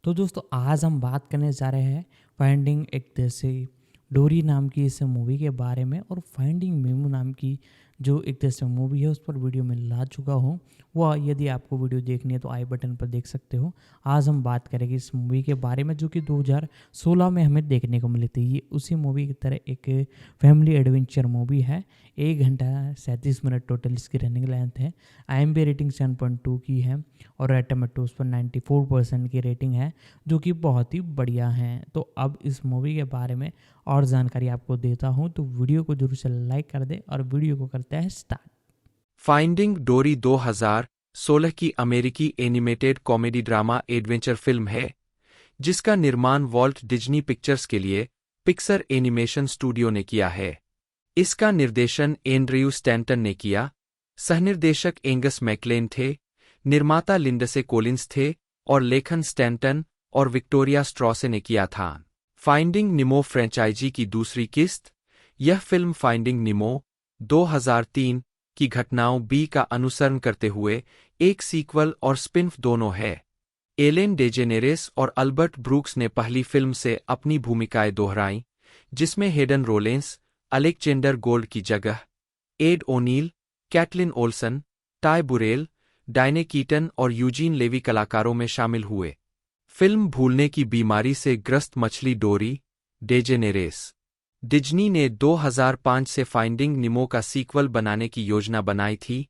तो दोस्तों आज हम बात करने जा रहे हैं फाइंडिंग एक देसी डोरी नाम की इस मूवी के बारे में। और फाइंडिंग मीमू नाम की जो एक देसी मूवी है उस पर वीडियो में ला चुका हूँ। वह यदि आपको वीडियो देखनी है तो आई बटन पर देख सकते हो। आज हम बात करेंगे इस मूवी के बारे में जो कि 2016 में हमें देखने को मिली थी। ये उसी मूवी की तरह एक फैमिली एडवेंचर मूवी है। 1 घंटा 37 मिनट टोटल इसकी रनिंग लेंथ है। IMDb रेटिंग 7.2 की है और रेट टोमेटोज पर 94% की रेटिंग है, जो कि बहुत ही बढ़िया है। तो अब इस मूवी के बारे में और जानकारी आपको देता हूं, तो वीडियो को जरूर से लाइक कर दे और वीडियो को करते हैं स्टार्ट। फाइंडिंग डोरी 2016 की अमेरिकी animated comedy drama adventure film है जिसका निर्माण वॉल्ट डिज्नी पिक्चर्स के लिए पिक्सर एनिमेशन स्टूडियो ने किया है। इसका निर्देशन एंड्रयू स्टैंटन ने किया, सहनिर्देशक एंगस मैकलेन थे, निर्माता लिंडसे कोलिंस थे और लेखन स्टैंटन और विक्टोरिया स्ट्रॉसे ने किया था। फाइंडिंग निमो फ्रेंचाइजी की दूसरी किस्त। यह फिल्म फाइंडिंग निमो 2003 की घटनाओं बी का अनुसरण करते हुए एक सीक्वल और स्पिन-ऑफ दोनों है। एलेन डेजेनेरेस और अल्बर्ट ब्रूक्स ने पहली फिल्म से अपनी भूमिकाएं दोहराईं, जिसमें हेडन रोलेंस, अलेक्जेंडर गोल्ड की जगह एड ओनील, कैटलिन ओल्सन, टाय बुरेल, डायने कीटन और यूजीन लेवी कलाकारों में शामिल हुए। फिल्म भूलने की बीमारी से ग्रस्त मछली डोरी डेजेनेरेस। डिज्नी ने 2005 से फाइंडिंग निमो का सीक्वल बनाने की योजना बनाई थी।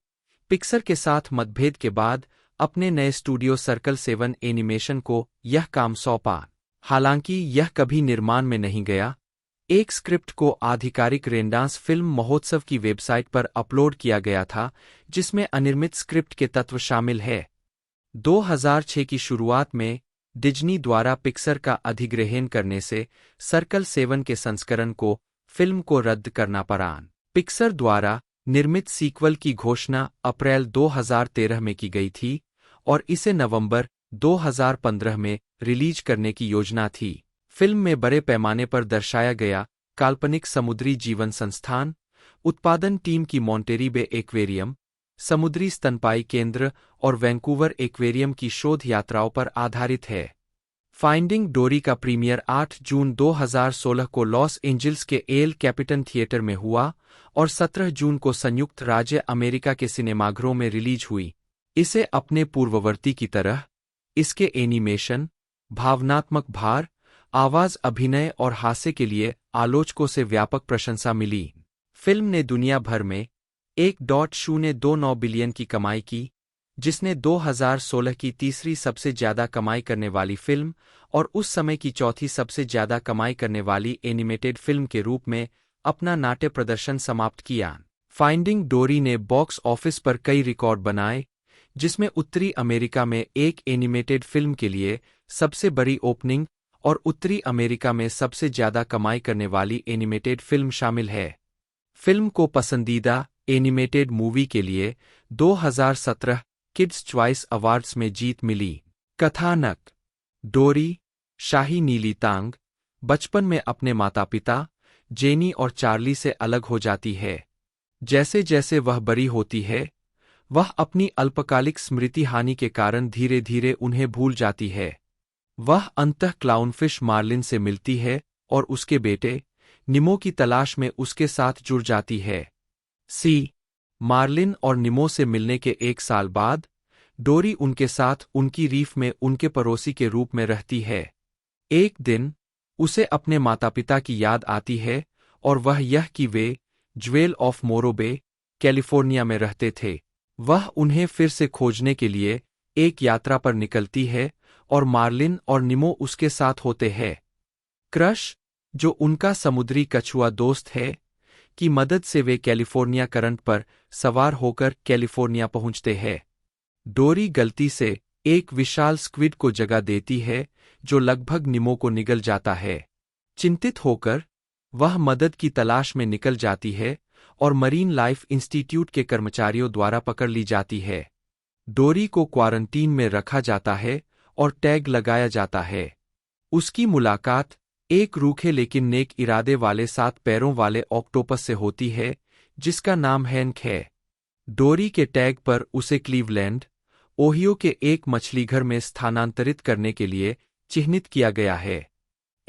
पिक्सर के साथ मतभेद के बाद अपने नए स्टूडियो सर्कल 7 एनिमेशन को यह काम सौंपा। हालांकि यह कभी निर्माण में नहीं गया। एक स्क्रिप्ट को आधिकारिक रेंडांस फिल्म महोत्सव की वेबसाइट पर अपलोड किया गया था, जिसमें अनिर्मित स्क्रिप्ट के तत्व शामिल है। 2006 की शुरुआत में डिज्नी द्वारा पिक्सर का अधिग्रहण करने से सर्कल 7 के संस्करण को फिल्म को रद्द करना पड़ा। पिक्सर द्वारा निर्मित सीक्वल की घोषणा अप्रैल 2013 में की गई थी और इसे नवंबर 2015 में रिलीज करने की योजना थी। फिल्म में बड़े पैमाने पर दर्शाया गया काल्पनिक समुद्री जीवन संस्थान, उत्पादन टीम की मॉन्टेरी बे एक्वेरियम, समुद्री स्तनपाई केंद्र और वैंकूवर एक्वेरियम की शोध यात्राओं पर आधारित है। फाइंडिंग डोरी का प्रीमियर 8 जून 2016 को लॉस एंजिल्स के एल कैपिटन थिएटर में हुआ और 17 जून को संयुक्त राज्य अमेरिका के सिनेमाघरों में रिलीज हुई। इसे अपने पूर्ववर्ती की तरह इसके एनिमेशन, भावनात्मक भार, आवाज, अभिनय और हास्य के लिए आलोचकों से व्यापक प्रशंसा मिली। फिल्म ने दुनिया भर में 1.029 बिलियन की कमाई की, जिसने 2016 की तीसरी सबसे ज्यादा कमाई करने वाली फिल्म और उस समय की चौथी सबसे ज्यादा कमाई करने वाली एनिमेटेड फिल्म के रूप में अपना नाट्य प्रदर्शन समाप्त किया। फाइंडिंग डोरी ने बॉक्स ऑफिस पर कई रिकॉर्ड बनाए, जिसमें उत्तरी अमेरिका में एक एनिमेटेड फिल्म के लिए सबसे बड़ी ओपनिंग और उत्तरी अमेरिका में सबसे ज्यादा कमाई करने वाली एनिमेटेड फिल्म शामिल है। फिल्म को पसंदीदा एनिमेटेड मूवी के लिए 2017 किड्स चॉइस अवार्ड्स में जीत मिली। कथानक। डोरी, शाही नीली तांग, बचपन में अपने माता पिता जेनी और चार्ली से अलग हो जाती है। जैसे जैसे वह बड़ी होती है, वह अपनी अल्पकालिक स्मृति हानि के कारण धीरे धीरे उन्हें भूल जाती है। वह अंततः क्लाउनफिश मार्लिन से मिलती है और उसके बेटे निमो की तलाश में उसके साथ जुड़ जाती है। मार्लिन और निमो से मिलने के 1 साल बाद डोरी उनके साथ उनकी रीफ में उनके पड़ोसी के रूप में रहती है। एक दिन उसे अपने माता पिता की याद आती है और वह यह कि वे ज्वेल ऑफ मोरो बे, कैलिफोर्निया में रहते थे। वह उन्हें फिर से खोजने के लिए एक यात्रा पर निकलती है और मार्लिन और निमो उसके साथ होते हैं। क्रश, जो उनका समुद्री कछुआ दोस्त है, की मदद से वे कैलिफोर्निया करंट पर सवार होकर कैलिफोर्निया पहुंचते हैं। डोरी गलती से एक विशाल स्क्विड को जगह देती है जो लगभग निमो को निगल जाता है। चिंतित होकर वह मदद की तलाश में निकल जाती है और मरीन लाइफ इंस्टीट्यूट के कर्मचारियों द्वारा पकड़ ली जाती है। डोरी को क्वारंटीन में रखा जाता है और टैग लगाया जाता है। उसकी मुलाकात एक रूखे लेकिन नेक इरादे वाले 7 पैरों वाले ऑक्टोपस से होती है, जिसका नाम हैंक है। डोरी के टैग पर उसे क्लीवलैंड, ओहियो के एक मछलीघर में स्थानांतरित करने के लिए चिह्नित किया गया है।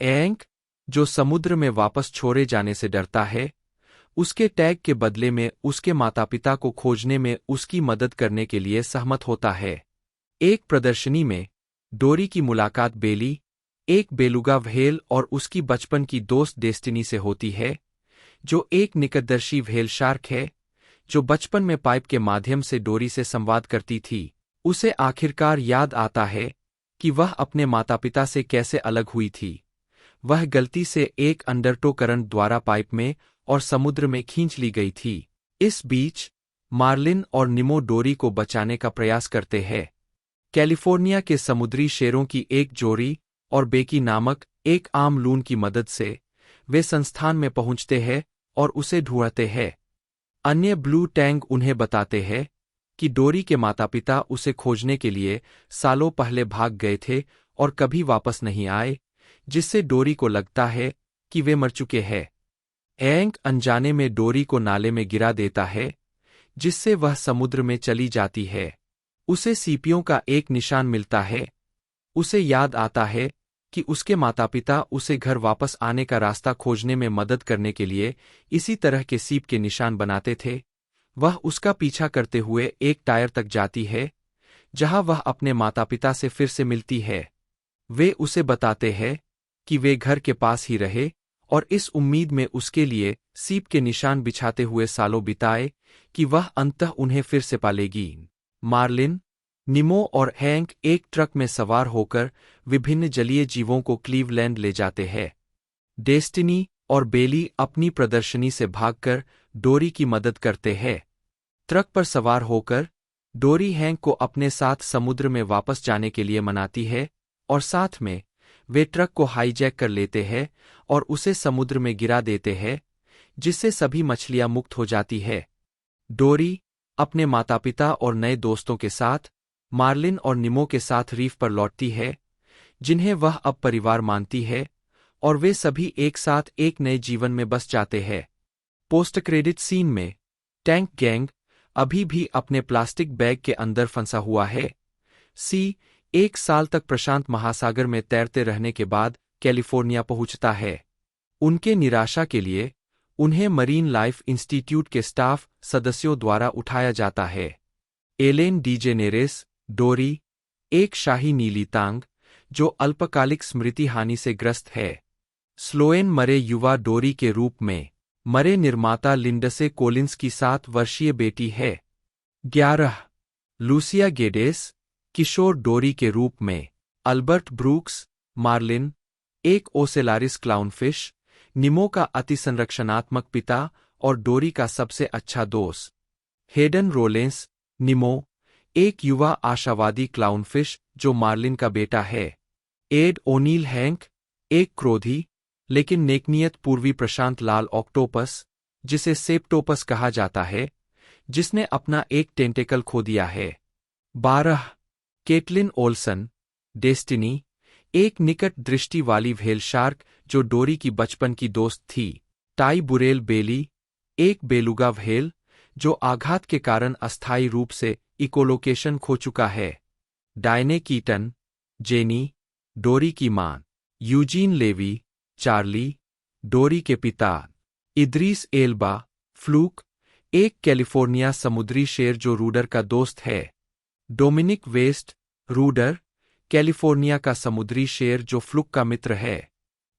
एंक, जो समुद्र में वापस छोड़े जाने से डरता है, उसके टैग के बदले में उसके माता-पिता को खोजने में उसकी मदद करने के लिए सहमत होता है। एक प्रदर्शनी में डोरी की मुलाकात बेली, एक बेलुगा व्हेल और उसकी बचपन की दोस्त डेस्टिनी से होती है, जो एक निकटदर्शी व्हेल शार्क है, जो बचपन में पाइप के माध्यम से डोरी से संवाद करती थी। उसे आखिरकार याद आता है कि वह अपने माता-पिता से कैसे अलग हुई थी। वह गलती से एक अंडरटो करंट द्वारा पाइप में और समुद्र में खींच ली गई थी। इस बीच मार्लिन और निमो डोरी को बचाने का प्रयास करते हैं। कैलिफोर्निया के समुद्री शेरों की एक जोड़ी और बेकी नामक एक आम लून की मदद से वे संस्थान में पहुंचते हैं और उसे ढूंढते हैं। अन्य ब्लू टैंग उन्हें बताते हैं कि डोरी के माता-पिता उसे खोजने के लिए सालों पहले भाग गए थे और कभी वापस नहीं आए, जिससे डोरी को लगता है कि वे मर चुके हैं। एंक अनजाने में डोरी को नाले में गिरा देता है, जिससे वह समुद्र में चली जाती है। उसे सीपियों का एक निशान मिलता है। उसे याद आता है कि उसके माता-पिता उसे घर वापस आने का रास्ता खोजने में मदद करने के लिए इसी तरह के सीप के निशान बनाते थे। वह उसका पीछा करते हुए एक टायर तक जाती है, जहां वह अपने माता-पिता से फिर से मिलती है। वे उसे बताते हैं कि वे घर के पास ही रहे और इस उम्मीद में उसके लिए सीप के निशान बिछाते हुए सालों बिताए कि वह अंततः उन्हें फिर से पालेगी। मार्लिन, निमो और हैंक एक ट्रक में सवार होकर विभिन्न जलीय जीवों को क्लीवलैंड ले जाते हैं। डेस्टिनी और बेली अपनी प्रदर्शनी से भागकर डोरी की मदद करते हैं। ट्रक पर सवार होकर डोरी हैंक को अपने साथ समुद्र में वापस जाने के लिए मनाती है और साथ में वे ट्रक को हाईजैक कर लेते हैं और उसे समुद्र में गिरा देते हैं, जिससे सभी मछलियां मुक्त हो जाती है। डोरी अपने माता-पिता और नए दोस्तों के साथ मार्लिन और निमो के साथ रीफ पर लौटती है, जिन्हें वह अब परिवार मानती है, और वे सभी एक साथ एक नए जीवन में बस जाते हैं। पोस्ट क्रेडिट सीन में टैंक गैंग अभी भी अपने प्लास्टिक बैग के अंदर फंसा हुआ है। एक साल तक प्रशांत महासागर में तैरते रहने के बाद कैलिफोर्निया पहुंचता है। उनके निराशा के लिए उन्हें मरीन लाइफ इंस्टीट्यूट के स्टाफ सदस्यों द्वारा उठाया जाता है। एलेन डीजेनेरेस, डोरी, एक शाही नीली तांग जो अल्पकालिक स्मृति हानि से ग्रस्त है। स्लोएन मरे युवा डोरी के रूप में। मरे निर्माता लिंडसे कोलिंस की 7 वर्षीय बेटी है। 11 लूसिया गेडेस, किशोर डोरी के रूप में। अल्बर्ट ब्रूक्स, मार्लिन, एक ओसेलारिस क्लाउनफिश, निमो का अतिसंरक्षणात्मक पिता और डोरी का सबसे अच्छा दोस्त। हेडन रोलेंस, निमो, एक युवा आशावादी क्लाउनफिश जो मार्लिन का बेटा है। एड ओनील हैंक, एक क्रोधी लेकिन नेकनियत पूर्वी प्रशांत लाल ऑक्टोपस, जिसे सेप्टोपस कहा जाता है, जिसने अपना एक टेंटेकल खो दिया है। 12 केटलिन ओल्सन, डेस्टिनी, एक निकट दृष्टि वाली व्हेल शार्क जो डोरी की बचपन की दोस्त थी। टाई बुरेल बेली, एक बेलुगा व्हेल जो आघात के कारण अस्थायी रूप से इकोलोकेशन खो चुका है। डायने कीटन, जेनी, डोरी की मां। यूजीन लेवी, चार्ली, डोरी के पिता। इद्रीस एल्बा, फ्लूक, एक कैलिफोर्निया समुद्री शेर जो रूडर का दोस्त है। डोमिनिक वेस्ट, रूडर, कैलिफोर्निया का समुद्री शेर जो फ्लुक का मित्र है।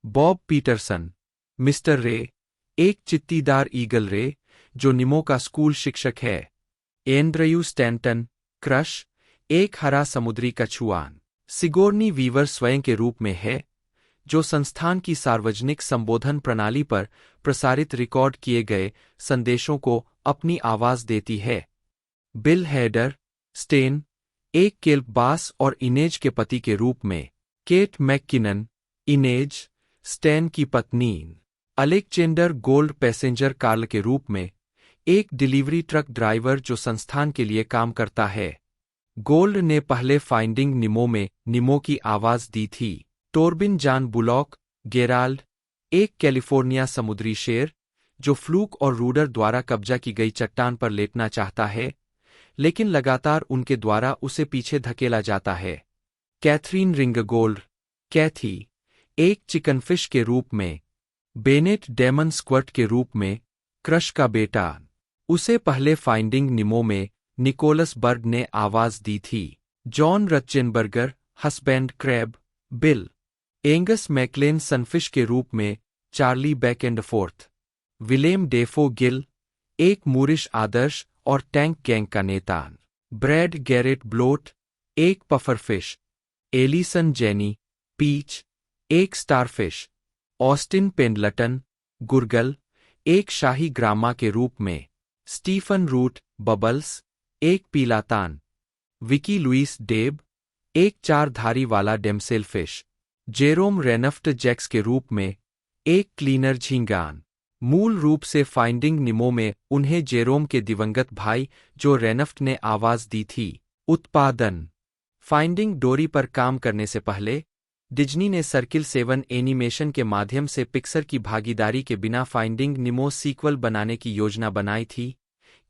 बॉब पीटरसन, मिस्टर रे, एक चित्तीदार ईगल रे जो निमो का स्कूल शिक्षक है। एंड्रयू स्टैंटन, क्रश, एक हरा समुद्री कछुआन। सिगोर्नी वीवर स्वयं के रूप में है, जो संस्थान की सार्वजनिक संबोधन प्रणाली पर प्रसारित रिकॉर्ड किए गए संदेशों को अपनी आवाज देती है। बिल हेडर, स्टेन, एक केल्प बास और इनेज के पति के रूप में। केट मैककिनन, इनेज, स्टैन की पत्नी। अलेक्जेंडर गोल्ड पैसेंजर कार्ल के रूप में, एक डिलीवरी ट्रक ड्राइवर जो संस्थान के लिए काम करता है। गोल्ड ने पहले फाइंडिंग निमो में निमो की आवाज दी थी। टोर्बिन जान बुलॉक, गेराल्ड, एक कैलिफोर्निया समुद्री शेर जो फ्लूक और रूडर द्वारा कब्जा की गई चट्टान पर लेटना चाहता है, लेकिन लगातार उनके द्वारा उसे पीछे धकेला जाता है। कैथरीन रिंगगोल्ड, कैथी एक चिकनफिश के रूप में, बेनेट डेमन स्क्वर्ट के रूप में, क्रश का बेटा। उसे पहले फाइंडिंग निमो में निकोलस बर्ड ने आवाज दी थी। John Ratzenberger husband crab, Bill Angus MacLane sunfish के रूप में, Charlie Backandforth, Willem Dafoe Gill एक मूरिश आदर्श और टैंक गैंग का नेता, ब्रैड गैरेट ब्लोट एक पफरफिश, एलिसन जेनी पीच एक स्टारफिश, ऑस्टिन पेंडलटन गुरगल एक शाही ग्रामा के रूप में, स्टीफन रूट बबल्स एक पीलातान, विकी लुइस डेब एक चारधारी वाला डेमसेलफिश, जेरोम रेनफ्ट जैक्स के रूप में एक क्लीनर झींगान। मूल रूप से फाइंडिंग निमो में उन्हें जेरोम के दिवंगत भाई जो रेनफ्ट ने आवाज दी थी। उत्पादन फाइंडिंग डोरी पर काम करने से पहले डिज्नी ने सर्किल 7 एनिमेशन के माध्यम से पिक्सर की भागीदारी के बिना फाइंडिंग निमो सीक्वल बनाने की योजना बनाई थी,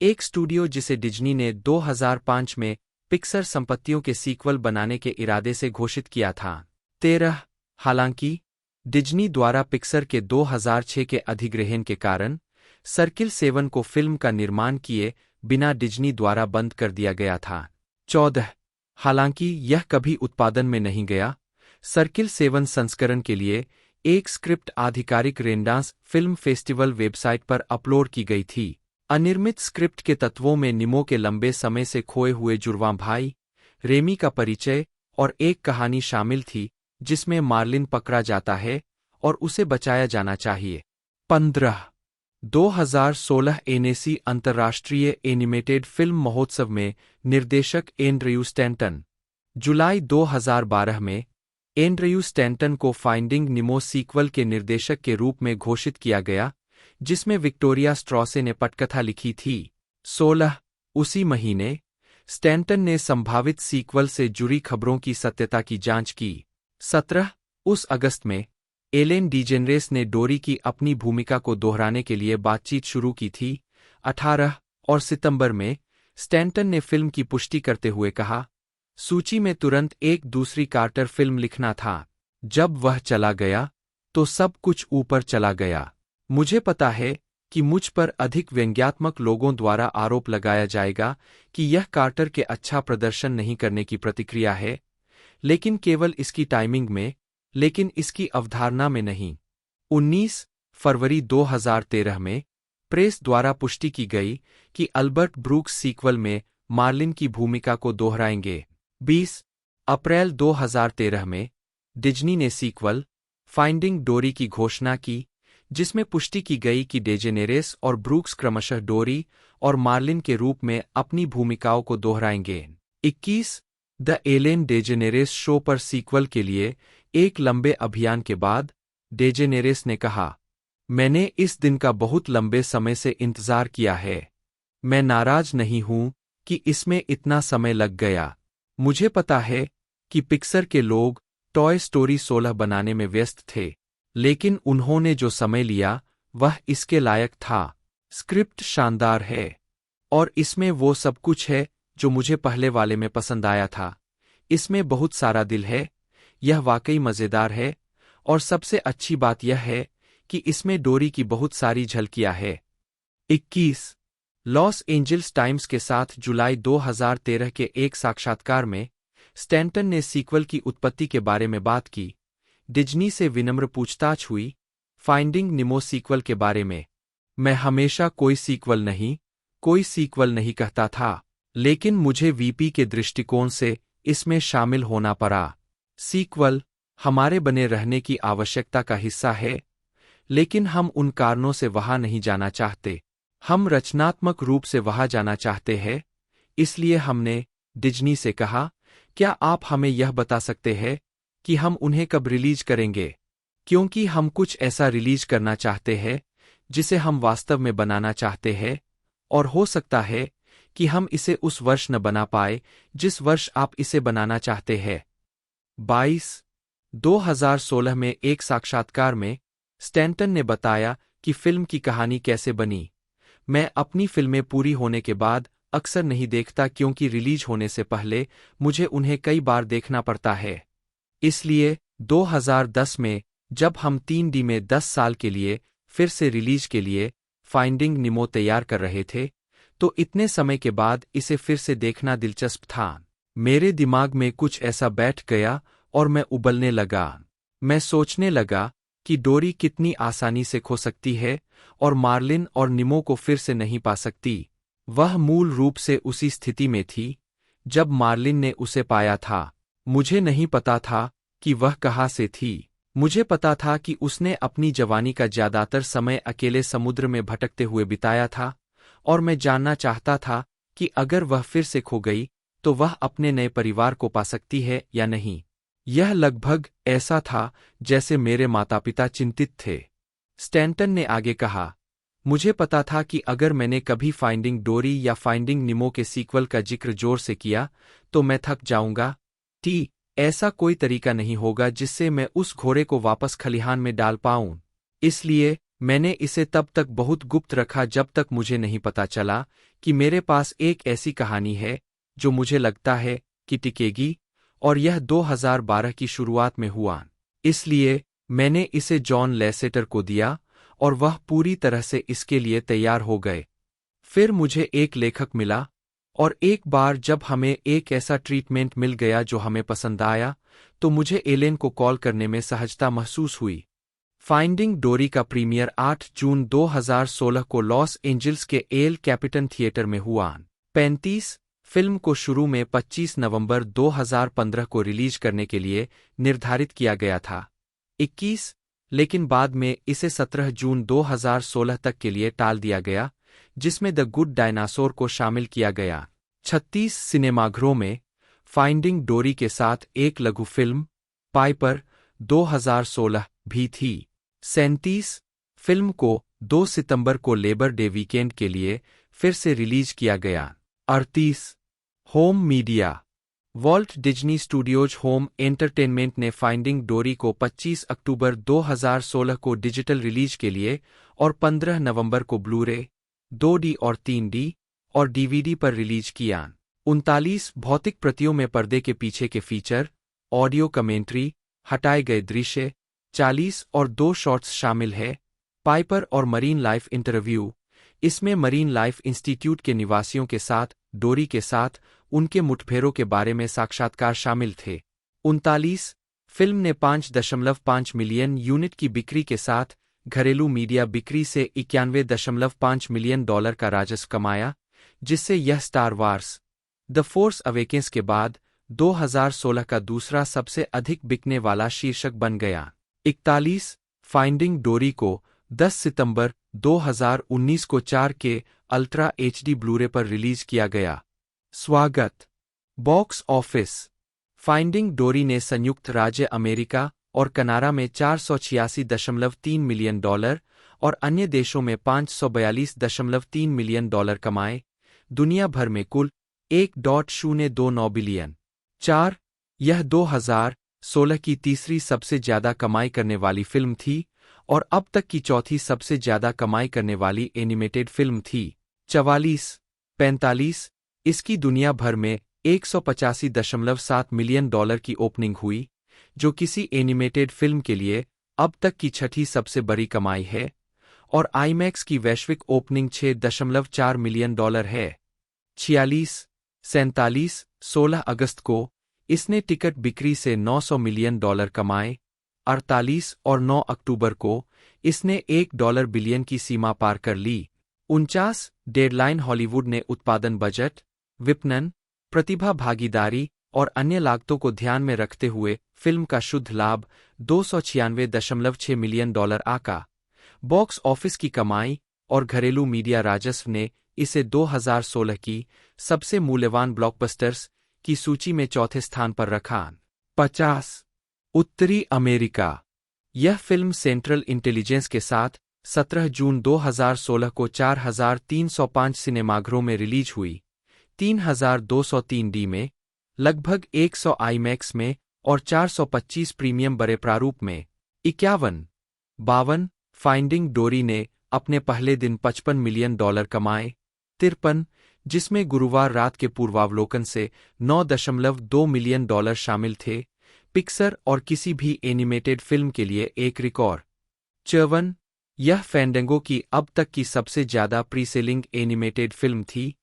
एक स्टूडियो जिसे डिज्नी ने 2005 में पिक्सर संपत्तियों के सीक्वल बनाने के इरादे से घोषित किया था। 13 हालांकि डिज्नी द्वारा पिक्सर के 2006 के अधिग्रहण के कारण सर्किल 7 को फिल्म का निर्माण किए बिना डिज्नी द्वारा बंद कर दिया गया था। 14 हालांकि यह कभी उत्पादन में नहीं गया, सर्किल 7 संस्करण के लिए एक स्क्रिप्ट आधिकारिक रेंडांस फिल्म फेस्टिवल वेबसाइट पर अपलोड की गई थी। अनिर्मित स्क्रिप्ट के तत्वों में निमो के लंबे समय से खोए हुए जुड़वां भाई रेमी का परिचय और एक कहानी शामिल थी जिसमें मार्लिन पकड़ा जाता है और उसे बचाया जाना चाहिए। 15 2016 एनएसी अंतर्राष्ट्रीय एनिमेटेड फिल्म महोत्सव में निर्देशक एंड्रयू स्टैंटन। जुलाई 2012 में एंड्रयू स्टैंटन को फाइंडिंग निमो सीक्वल के निर्देशक के रूप में घोषित किया गया, जिसमें विक्टोरिया स्ट्रॉसे ने पटकथा लिखी थी। 16 उसी महीने स्टैंटन ने संभावित सीक्वल से जुड़ी खबरों की सत्यता की जांच की। 17 उस अगस्त में एलेन डीजेनरेस ने डोरी की अपनी भूमिका को दोहराने के लिए बातचीत शुरू की थी। 18 और सितंबर में स्टैंटन ने फिल्म की पुष्टि करते हुए कहा, सूची में तुरंत एक दूसरी कार्टर फिल्म लिखना था। जब वह चला गया तो सब कुछ ऊपर चला गया। मुझे पता है कि मुझ पर अधिक व्यंग्यात्मक लोगों द्वारा आरोप लगाया जाएगा कि यह कार्टर के अच्छा प्रदर्शन नहीं करने की प्रतिक्रिया है, लेकिन केवल इसकी टाइमिंग में, लेकिन इसकी अवधारणा में नहीं। 19 फरवरी 2013 में प्रेस द्वारा पुष्टि की गई कि अल्बर्ट ब्रूक्स सीक्वल में मार्लिन की भूमिका को दोहराएंगे। 20 अप्रैल 2013 में डिज्नी ने सीक्वल फाइंडिंग डोरी की घोषणा की, जिसमें पुष्टि की गई कि डेजेनेरेस और ब्रूक्स क्रमशः डोरी और मार्लिन के रूप में अपनी भूमिकाओं को दोहराएंगे। 21 द एलेन डेजेनेरेस शो पर सीक्वल के लिए एक लंबे अभियान के बाद डेजेनेरेस ने कहा, मैंने इस दिन का बहुत लंबे समय से इंतजार किया है। मैं नाराज नहीं हूं कि इसमें इतना समय लग गया। मुझे पता है कि पिक्सर के लोग टॉय स्टोरी 16 बनाने में व्यस्त थे, लेकिन उन्होंने जो समय लिया वह इसके लायक था। स्क्रिप्ट शानदार है और इसमें वो सब कुछ है जो मुझे पहले वाले में पसंद आया था। इसमें बहुत सारा दिल है, यह वाकई मज़ेदार है और सबसे अच्छी बात यह है कि इसमें डोरी की बहुत सारी झलकियां है। 21 लॉस एंजल्स टाइम्स के साथ जुलाई 2013 के एक साक्षात्कार में स्टैंटन ने सीक्वल की उत्पत्ति के बारे में बात की। डिज्नी से विनम्र पूछताछ हुई, फाइंडिंग निमो सीक्वल के बारे में। मैं हमेशा कोई सीक्वल नहीं कहता था, लेकिन मुझे वीपी के दृष्टिकोण से इसमें शामिल होना पड़ा। सीक्वल हमारे बने रहने की आवश्यकता का हिस्सा है, लेकिन हम उन कारणों से वहां नहीं जाना चाहते। हम रचनात्मक रूप से वहां जाना चाहते हैं। इसलिए हमने डिज्नी से कहा, क्या आप हमें यह बता सकते हैं कि हम उन्हें कब रिलीज करेंगे? क्योंकि हम कुछ ऐसा रिलीज करना चाहते हैं जिसे हम वास्तव में बनाना चाहते हैं, और हो सकता है कि हम इसे उस वर्ष न बना पाए जिस वर्ष आप इसे बनाना चाहते हैं। 22 2016 में एक साक्षात्कार में स्टैंटन ने बताया कि फिल्म की कहानी कैसे बनी। मैं अपनी फिल्में पूरी होने के बाद अक्सर नहीं देखता क्योंकि रिलीज होने से पहले मुझे उन्हें कई बार देखना पड़ता है। इसलिए 2010 में जब हम 3D में 10 साल के लिए फिर से रिलीज के लिए फाइंडिंग निमो तैयार कर रहे थे, तो इतने समय के बाद इसे फिर से देखना दिलचस्प था। मेरे दिमाग में कुछ ऐसा बैठ गया और मैं उबलने लगा। मैं सोचने लगा कि डोरी कितनी आसानी से खो सकती है और मार्लिन और निमो को फिर से नहीं पा सकती। वह मूल रूप से उसी स्थिति में थी जब मार्लिन ने उसे पाया था। मुझे नहीं पता था कि वह कहाँ से थी। मुझे पता था कि उसने अपनी जवानी का ज्यादातर समय अकेले समुद्र में भटकते हुए बिताया था, और मैं जानना चाहता था कि अगर वह फिर से खो गई तो वह अपने नए परिवार को पा सकती है या नहीं। यह लगभग ऐसा था जैसे मेरे माता-पिता चिंतित थे। स्टैंटन ने आगे कहा, मुझे पता था कि अगर मैंने कभी फाइंडिंग डोरी या फाइंडिंग निमो के सीक्वल का जिक्र जोर से किया तो मैं थक जाऊंगा। ऐसा कोई तरीका नहीं होगा जिससे मैं उस घोड़े को वापस खलिहान में डाल पाऊं। इसलिए मैंने इसे तब तक बहुत गुप्त रखा जब तक मुझे नहीं पता चला कि मेरे पास एक ऐसी कहानी है जो मुझे लगता है कि टिकेगी, और यह 2012 की शुरुआत में हुआ। इसलिए मैंने इसे जॉन लैसेटर को दिया और वह पूरी तरह से इसके लिए तैयार हो गए। फिर मुझे एक लेखक मिला, और एक बार जब हमें एक ऐसा ट्रीटमेंट मिल गया जो हमें पसंद आया, तो मुझे एलेन को कॉल करने में सहजता महसूस हुई। फाइंडिंग डोरी का प्रीमियर 8 जून 2016 को लॉस एंजिल्स के एल कैपिटन थिएटर में हुआ। 35 फिल्म को शुरू में 25 नवंबर 2015 को रिलीज करने के लिए निर्धारित किया गया था। 21 लेकिन बाद में इसे 17 जून 2016 तक के लिए टाल दिया गया, जिसमें द गुड डायनासोर को शामिल किया गया। 36 सिनेमाघरों में फाइंडिंग डोरी के साथ एक लघु फिल्म पाइपर 2016 भी थी। 37 फिल्म को 2 सितंबर को लेबर डे वीकेंड के लिए फिर से रिलीज किया गया। 38 home media Walt Disney studios home entertainment ने फाइंडिंग डोरी को 25 अक्टूबर 2016 को डिजिटल रिलीज के लिए और 15 नवंबर को ब्लू-रे 2D और 3D और DVD पर रिलीज किया। 39 भौतिक प्रतियों में पर्दे के पीछे के फीचर, ऑडियो कमेंट्री, हटाए गए दृश्य, 40 और 2 शॉट्स शामिल है। पाइपर और मरीन लाइफ इंटरव्यू, इसमें मरीन लाइफ इंस्टीट्यूट के निवासियों के साथ डोरी के साथ उनके मुठभेड़ों के बारे में साक्षात्कार शामिल थे। 39 फिल्म ने 5.5 मिलियन यूनिट की बिक्री के साथ घरेलू मीडिया बिक्री से $91.5 मिलियन का राजस्व कमाया, जिससे यह star wars the force awakens के बाद 2016 का दूसरा सबसे अधिक बिकने वाला शीर्षक बन गया। 41 फाइंडिंग डोरी को 10 सितंबर 2019 को 4K अल्ट्रा HD ब्लू-रे पर रिलीज किया गया। स्वागत। बॉक्स ऑफिस फाइंडिंग डोरी ने संयुक्त राज्य अमेरिका और कनाडा में $486.3 मिलियन और अन्य देशों में $542.3 मिलियन कमाए। दुनिया भर में कुल 1.029 बिलियन। 4 यह 2016 की तीसरी सबसे ज्यादा कमाई करने वाली फिल्म थी और अब तक की चौथी सबसे ज्यादा कमाई करने वाली एनिमेटेड फिल्म थी। 45 इसकी दुनिया भर में $185.7 मिलियन की ओपनिंग हुई, जो किसी एनिमेटेड फिल्म के लिए अब तक की छठी सबसे बड़ी कमाई है, और आईमैक्स की वैश्विक ओपनिंग $6.4 मिलियन है। 47 16 अगस्त को इसने टिकट बिक्री से $900 मिलियन कमाए। 48 और 9 अक्टूबर को इसने $1 बिलियन की सीमा पार कर ली। 49 डेडलाइन हॉलीवुड ने उत्पादन बजट, विपणन, प्रतिभा भागीदारी और अन्य लागतों को ध्यान में रखते हुए फिल्म का शुद्ध लाभ $296.6 मिलियन आका। बॉक्स ऑफिस की कमाई और घरेलू मीडिया राजस्व ने इसे 2016 की सबसे मूल्यवान ब्लॉकबस्टर्स की सूची में चौथे स्थान पर रखा। 50 उत्तरी अमेरिका यह फिल्म सेंट्रल इंटेलिजेंस के साथ 17 जून 2016 को 4305 सिनेमाघरों में रिलीज हुई, 3203D में, लगभग 100 आईमैक्स में और 425 प्रीमियम बड़े प्रारूप में। 52 फाइंडिंग डोरी ने अपने पहले दिन $55 मिलियन कमाए। 53 जिसमें गुरुवार रात के पूर्वावलोकन से $9.2 मिलियन शामिल थे। पिक्सर और किसी भी एनिमेटेड फिल्म के लिए एक रिकॉर्ड। 54 यह फैंडेंगो की अब तक की सबसे ज्यादा प्री सेलिंग एनिमेटेड फिल्म थी,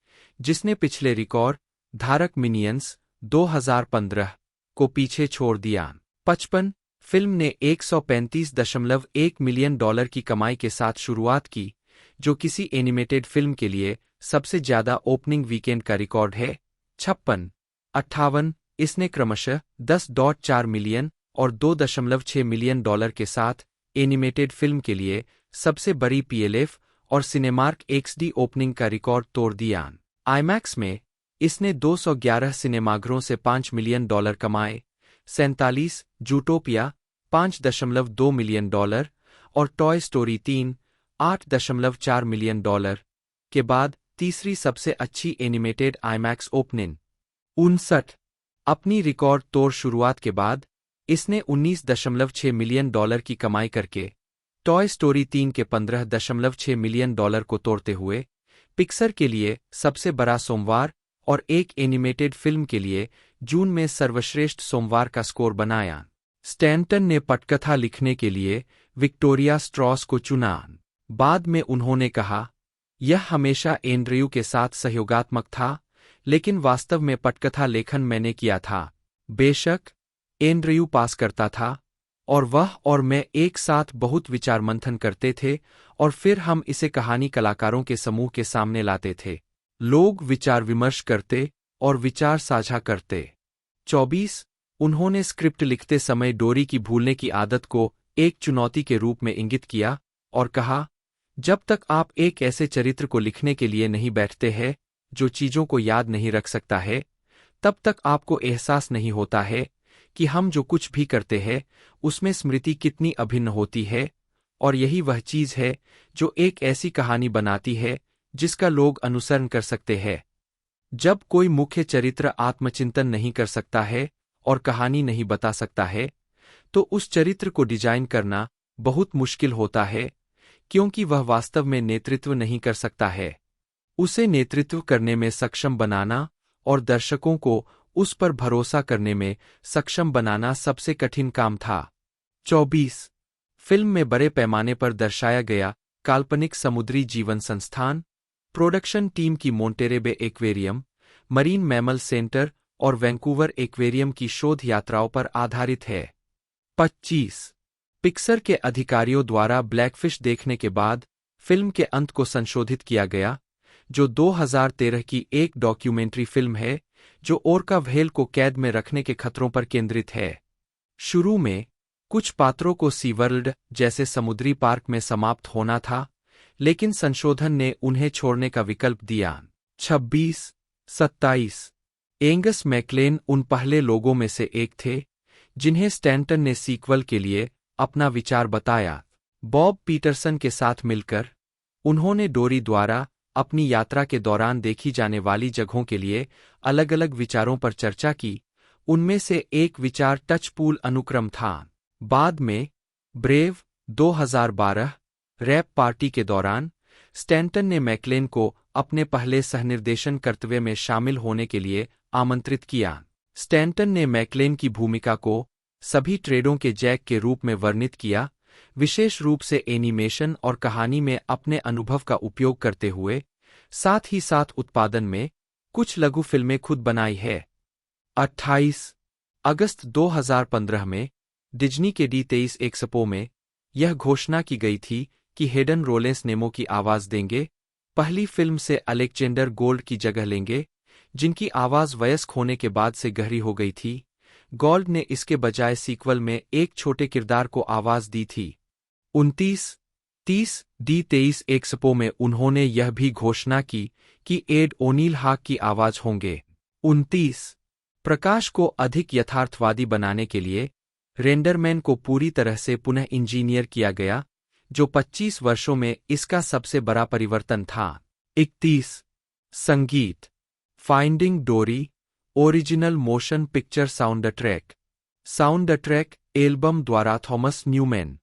जिसने पिछले रिकॉर्ड धारक मिनियंस 2015 को पीछे छोड़ दिया। 55 फिल्म ने $135.1 मिलियन की कमाई के साथ शुरुआत की, जो किसी एनिमेटेड फिल्म के लिए सबसे ज्यादा ओपनिंग वीकेंड का रिकॉर्ड है। 56 58 इसने क्रमशः $10.4 मिलियन और $2.6 मिलियन के साथ एनिमेटेड फिल्म के लिए सबसे बड़ी पीएलएफ और सिनेमार्क एक्सडी ओपनिंग का रिकॉर्ड तोड़ दिया। आईमैक्स में इसने 211 सिनेमाघरों से $5 मिलियन कमाए। 47 जूटोपिया $5.2 मिलियन और टॉय स्टोरी 3 $8.4 मिलियन के बाद तीसरी सबसे अच्छी एनिमेटेड आईमैक्स ओपनिंग। 59 अपनी रिकॉर्ड तोड़ शुरुआत के बाद इसने $19.6 मिलियन की कमाई करके टॉय स्टोरी 3 के $15.6 मिलियन को तोड़ते हुए पिक्सर के लिए सबसे बड़ा सोमवार और एक एनिमेटेड फिल्म के लिए जून में सर्वश्रेष्ठ सोमवार का स्कोर बनाया। स्टैंटन ने पटकथा लिखने के लिए विक्टोरिया स्ट्रॉस को चुना। बाद में उन्होंने कहा, यह हमेशा एंड्रयू के साथ सहयोगात्मक था, लेकिन वास्तव में पटकथा लेखन मैंने किया था। बेशक, एंड्रयू पास करता था और वह और मैं एक साथ बहुत विचार मंथन करते थे और फिर हम इसे कहानी कलाकारों के समूह के सामने लाते थे। लोग विचार विमर्श करते और विचार साझा करते। 24 उन्होंने स्क्रिप्ट लिखते समय डोरी की भूलने की आदत को एक चुनौती के रूप में इंगित किया और कहा, जब तक आप एक ऐसे चरित्र को लिखने के लिए नहीं बैठते हैं जो चीजों को याद नहीं रख सकता है, तब तक आपको एहसास नहीं होता है कि हम जो कुछ भी करते हैं उसमें स्मृति कितनी अभिन्न होती है, और यही वह चीज है जो एक ऐसी कहानी बनाती है जिसका लोग अनुसरण कर सकते हैं। जब कोई मुख्य चरित्र आत्मचिंतन नहीं कर सकता है और कहानी नहीं बता सकता है, तो उस चरित्र को डिजाइन करना बहुत मुश्किल होता है, क्योंकि वह वास्तव में नेतृत्व नहीं कर सकता है। उसे नेतृत्व करने में सक्षम बनाना और दर्शकों को उस पर भरोसा करने में सक्षम बनाना सबसे कठिन काम था। 24 फिल्म में बड़े पैमाने पर दर्शाया गया काल्पनिक समुद्री जीवन संस्थान, प्रोडक्शन टीम की Monterey Bay Aquarium, Marine Mammal Center और वैंकूवर एक्वेरियम की शोध यात्राओं पर आधारित है। 25 पिक्सर के अधिकारियों द्वारा ब्लैकफिश देखने के बाद फिल्म के अंत को संशोधित किया गया, जो 2013 की एक डॉक्यूमेंट्री फिल्म है जो ओर्का व्हेल को कैद में रखने के खतरों पर केंद्रित है। शुरू में कुछ पात्रों को सीवर्ल्ड जैसे समुद्री पार्क में समाप्त होना था, लेकिन संशोधन ने उन्हें छोड़ने का विकल्प दिया। 26 27 एंगस मैक्लेन उन पहले लोगों में से एक थे जिन्हें स्टैंटन ने सीक्वल के लिए अपना विचार बताया। बॉब पीटरसन के साथ मिलकर उन्होंने डोरी द्वारा अपनी यात्रा के दौरान देखी जाने वाली जगहों के लिए अलग अलग विचारों पर चर्चा की। उनमें से एक विचार टच पूल अनुक्रम था। बाद में ब्रेव 2012 रैप पार्टी के दौरान स्टैंटन ने मैक्लेन को अपने पहले सहनिर्देशन कर्तव्य में शामिल होने के लिए आमंत्रित किया। स्टैंटन ने मैक्लेन की भूमिका को सभी ट्रेडों के जैक के रूप में वर्णित किया, विशेष रूप से एनिमेशन और कहानी में अपने अनुभव का उपयोग करते हुए, साथ ही साथ उत्पादन में कुछ लघु फिल्में खुद बनाई है। 28 अगस्त 2015 में डिज्नी के D23 एक्सपो में यह घोषणा की गई थी कि हेडन रोलेंस नेमो की आवाज देंगे, पहली फिल्म से अलेक्जेंडर गोल्ड की जगह लेंगे, जिनकी आवाज वयस्क होने के बाद से गहरी हो गई थी। गोल्ड ने इसके बजाय सीक्वल में एक छोटे किरदार को आवाज दी थी। 29-30 D23 एक्सपो में उन्होंने यह भी घोषणा की कि एड ओनील हाक की आवाज होंगे। 29 प्रकाश को अधिक यथार्थवादी बनाने के लिए रेंडरमैन को पूरी तरह से पुनः इंजीनियर किया गया, जो 25 वर्षों में इसका सबसे बड़ा परिवर्तन था। 31 संगीत finding Dory original motion picture sound track album द्वारा थॉमस न्यूमैन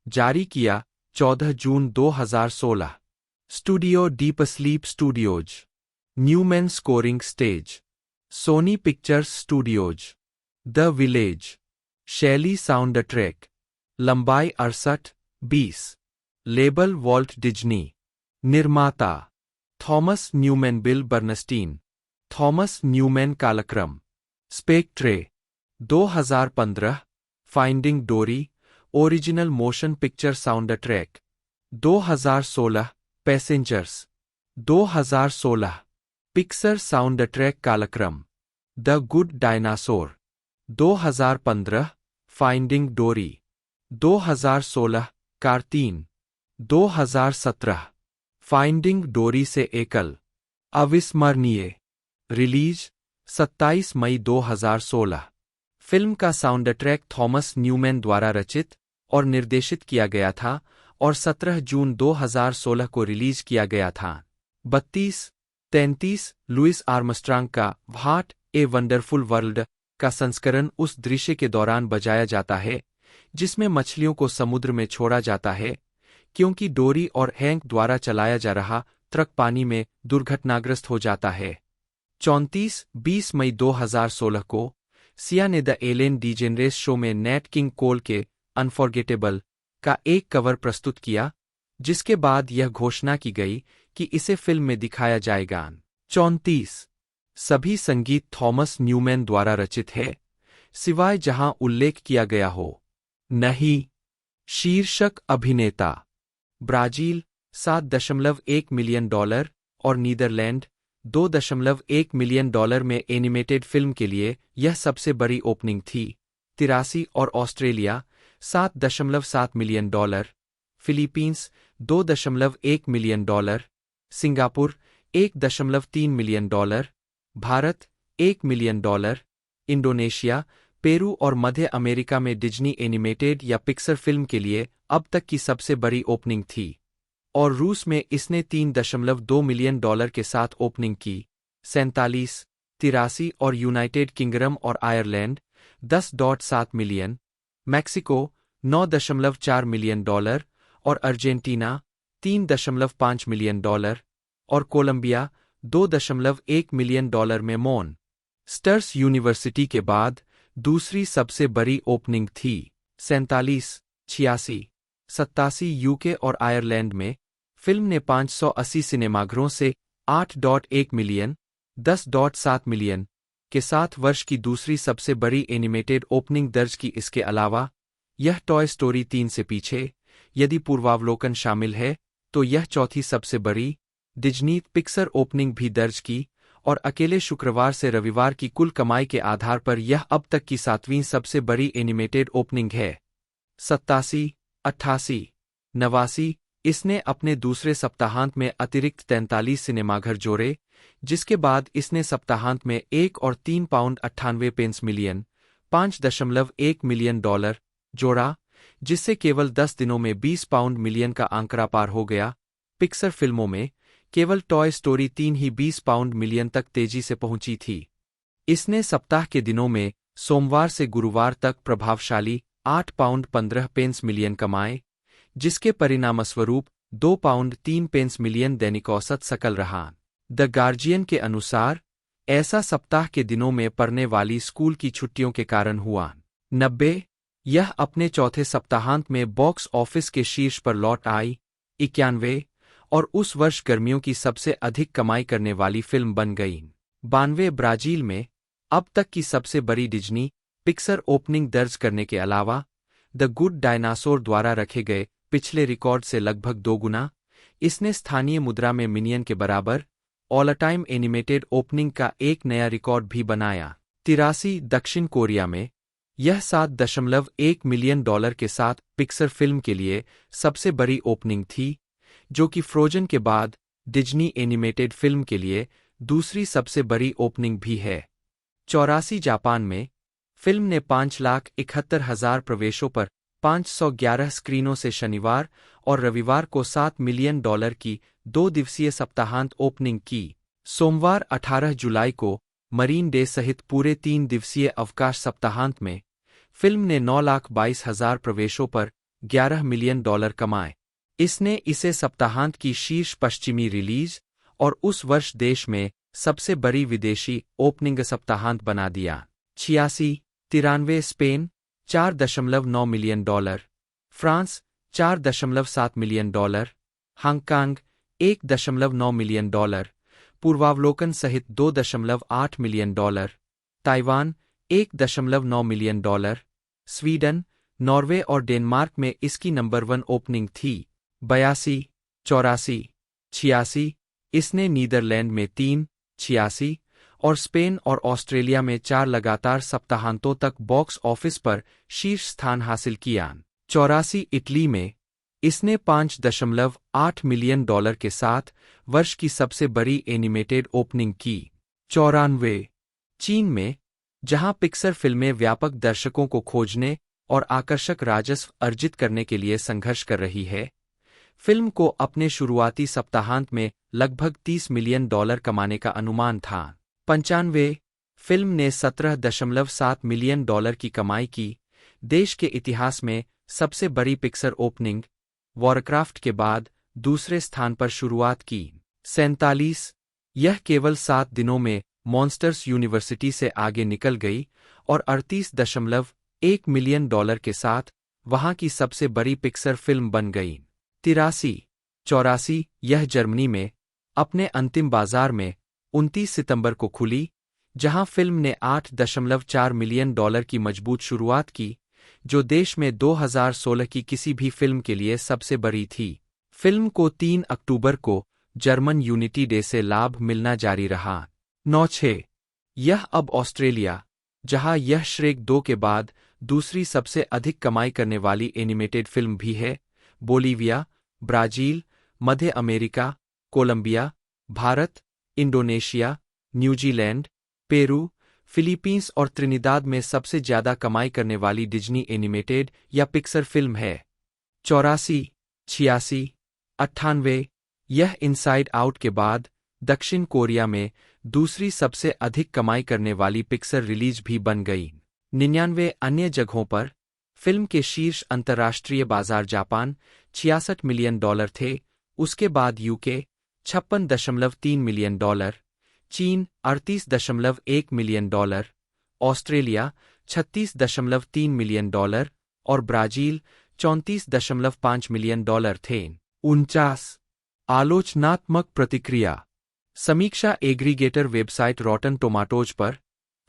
जारी किया 14 जून 2016 studio deep sleep studios Newman scoring stage Sony Pictures Studios the village शैली साउंड ट्रैक, लंबाई 68-20, लेबल वॉल्ट डिज्नी, निर्माता Thomas Newman, Bill Bernstein, Thomas Newman, कालक्रम Spectre 2015, finding Dory original motion picture sound track 2016, passengers 2016, Pixar sound track कालक्रम, the good dinosaur 2015, finding Dory 2016, कार्तीन 2017, finding डोरी से एकल अविस्मरणीय, release 27 मई 2016। Film का sound track Thomas Newman द्वारा रचित और निर्देशित किया गया था और 17 जून 2016 को रिलीज किया गया था। 32-33, लुइस आर्मस्ट्रांग का व्हाट ए वंडरफुल वर्ल्ड का संस्करण उस दृश्य के दौरान बजाया जाता है जिसमें मछलियों को समुद्र में छोड़ा जाता है क्योंकि डोरी और हैंक द्वारा चलाया जा रहा ट्रक पानी में दुर्घटनाग्रस्त हो जाता है। 34-20 मई 2016 को सिया ने द एलेन डीजेनरेस शो में नैट किंग कोल के अनफॉरगेटेबल का एक कवर प्रस्तुत किया, जिसके बाद यह घोषणा की गई कि इसे फिल्म में दिखाया जाएगा। 34, सभी संगीत थॉमस न्यूमैन द्वारा रचित है, सिवाय जहां उल्लेख किया गया हो। नहीं। शीर्षक अभिनेता ब्राजील $7.1 मिलियन और नीदरलैंड $2.1 मिलियन में एनिमेटेड फिल्म के लिए यह सबसे बड़ी ओपनिंग थी। 83 और Australia $7.7 million, Philippines $2.1 million, Singapore $1.3 million, Bharat $1 million, Indonesia, Peru और मध्य अमेरिका में डिज्नी एनिमेटेड या पिक्सर फिल्म के लिए अब तक की सबसे बड़ी ओपनिंग थी, और रूस में इसने $3.2 मिलियन के साथ ओपनिंग की। 47, 83 और यूनाइटेड किंगडम और आयरलैंड $10.7 मिलियन, मैक्सिको $9.4 मिलियन और अर्जेंटीना $3.5 मिलियन और कोलंबिया $2.1 मिलियन में मॉन स्टर्स यूनिवर्सिटी के बाद दूसरी सबसे बड़ी ओपनिंग थी। 47, 86, 87 यूके और आयरलैंड में फिल्म ने 580 सिनेमाघरों से $8.1 मिलियन, $10.7 मिलियन के साथ वर्ष की दूसरी सबसे बड़ी एनिमेटेड ओपनिंग दर्ज की। इसके अलावा यह टॉय स्टोरी 3 से पीछे, यदि पूर्वावलोकन शामिल है तो यह चौथी सबसे बड़ी डिज्नी पिक्सर ओपनिंग भी दर्ज की, और अकेले शुक्रवार से रविवार की कुल कमाई के आधार पर यह अब तक की 7वीं सबसे बड़ी एनिमेटेड ओपनिंग है। 87, 88, 89, इसने अपने दूसरे सप्ताहांत में अतिरिक्त 43 सिनेमाघर जोड़े, जिसके बाद इसने सप्ताहांत में 1 और 3 पाउंड 98 पेंस मिलियन, $5.1 मिलियन जोड़ा, जिससे केवल 10 दिनों में 20 पाउंड मिलियन का आंकड़ा पार हो गया। पिक्सर फिल्मों में केवल टॉय स्टोरी 3 ही 20 पाउंड मिलियन तक तेजी से पहुंची थी। इसने सप्ताह के दिनों में सोमवार से गुरुवार तक प्रभावशाली 8 पाउंड 15 पेंस मिलियन कमाए, जिसके परिणामस्वरूप 2 पाउंड 3 पेंस मिलियन दैनिक औसत सकल रहा। द गार्जियन के अनुसार ऐसा सप्ताह के दिनों में पड़ने वाली स्कूल की छुट्टियों के कारण हुआ। 90, यह अपने चौथे सप्ताहांत में बॉक्स ऑफिस के शीर्ष पर लौट आई। 91, और उस वर्ष गर्मियों की सबसे अधिक कमाई करने वाली फिल्म बन गई। 92, ब्राजील में अब तक की सबसे बड़ी डिज्नी पिक्सर ओपनिंग दर्ज करने के अलावा द गुड डायनासोर द्वारा रखे गए पिछले रिकॉर्ड से लगभग 2 गुना, इसने स्थानीय मुद्रा में मिलियन के बराबर ऑल टाइम एनिमेटेड ओपनिंग का एक नया रिकॉर्ड भी बनाया। 83, दक्षिण कोरिया में यह $7.1 मिलियन के साथ पिक्सर फिल्म के लिए सबसे बड़ी ओपनिंग थी, जो कि फ्रोजन के बाद डिज्नी एनिमेटेड फिल्म के लिए दूसरी सबसे बड़ी ओपनिंग भी है। 84, जापान में फिल्म ने 5,71,000 प्रवेशों पर 511 स्क्रीनों से शनिवार और रविवार को $7 मिलियन की 2 दिवसीय सप्ताहांत ओपनिंग की। सोमवार 18 जुलाई को मरीन डे सहित पूरे 3 दिवसीय अवकाश सप्ताहांत में फिल्म ने 9,22,000 प्रवेशों पर $11 मिलियन कमाए। इसने इसे सप्ताहांत की शीर्ष पश्चिमी रिलीज और उस वर्ष देश में सबसे बड़ी विदेशी ओपनिंग सप्ताहांत बना दिया। 86, 93, Spain $4.9 million, France $4.7 million, Hong Kong $1.9 million, पूर्वावलोकन सहित $2.8 million, Taiwan $1.9 million, Sweden, Norway और डेनमार्क में इसकी नंबर 1 ओपनिंग थी। 82, 84, 86। इसने नीदरलैंड में 3, 86 और स्पेन और ऑस्ट्रेलिया में 4 लगातार सप्ताहांतों तक बॉक्स ऑफिस पर शीर्ष स्थान हासिल किया। 84 इटली में इसने $5.8 मिलियन के साथ वर्ष की सबसे बड़ी एनिमेटेड ओपनिंग की। 94 चीन में, जहां पिक्सर फिल्में व्यापक दर्शकों को खोजने और आकर्षक राजस्व अर्जित करने के लिए संघर्ष कर रही है, फिल्म को अपने शुरुआती सप्ताहांत में लगभग $30 मिलियन कमाने का अनुमान था। 95 फिल्म ने $17.7 मिलियन की कमाई की, देश के इतिहास में सबसे बड़ी पिक्सर ओपनिंग, वॉरक्राफ्ट के बाद दूसरे स्थान पर शुरुआत की। 47 यह केवल 7 दिनों में मॉन्स्टर्स यूनिवर्सिटी से आगे निकल गई और $38.1 मिलियन के साथ वहां की सबसे बड़ी पिक्सर फिल्म बन गई। 83 84 यह जर्मनी में अपने अंतिम बाजार में 29 सितंबर को खुली, जहां फिल्म ने $8.4 मिलियन की मजबूत शुरुआत की, जो देश में 2016 की किसी भी फिल्म के लिए सबसे बड़ी थी। फिल्म को 3 अक्टूबर को जर्मन यूनिटी डे से लाभ मिलना जारी रहा। 96 यह अब ऑस्ट्रेलिया, जहां यह श्रेक 2 के बाद दूसरी सबसे अधिक कमाई करने वाली एनिमेटेड फिल्म भी है, बोलीविया, ब्राजील, मध्य America, Colombia, Bharat, Indonesia, New Zealand, Peru, Philippines और त्रिनिदाद में सबसे ज्यादा कमाई करने वाली डिज्नी एनिमेटेड या पिक्सर फिल्म है। 84 86 98 यह इनसाइड आउट के बाद दक्षिण कोरिया में दूसरी सबसे अधिक कमाई करने वाली पिक्सर रिलीज भी बन गई। 99 अन्य जगहों पर फिल्म के शीर्ष अंतर्राष्ट्रीय बाजार जापान $66 मिलियन थे, उसके बाद यूके $56.3 मिलियन, चीन $38.1 मिलियन, ऑस्ट्रेलिया $36.3 मिलियन और ब्राजील $34.5 मिलियन थे। 49 आलोचनात्मक प्रतिक्रिया। समीक्षा एग्रीगेटर वेबसाइट रॉटन टोमाटोज पर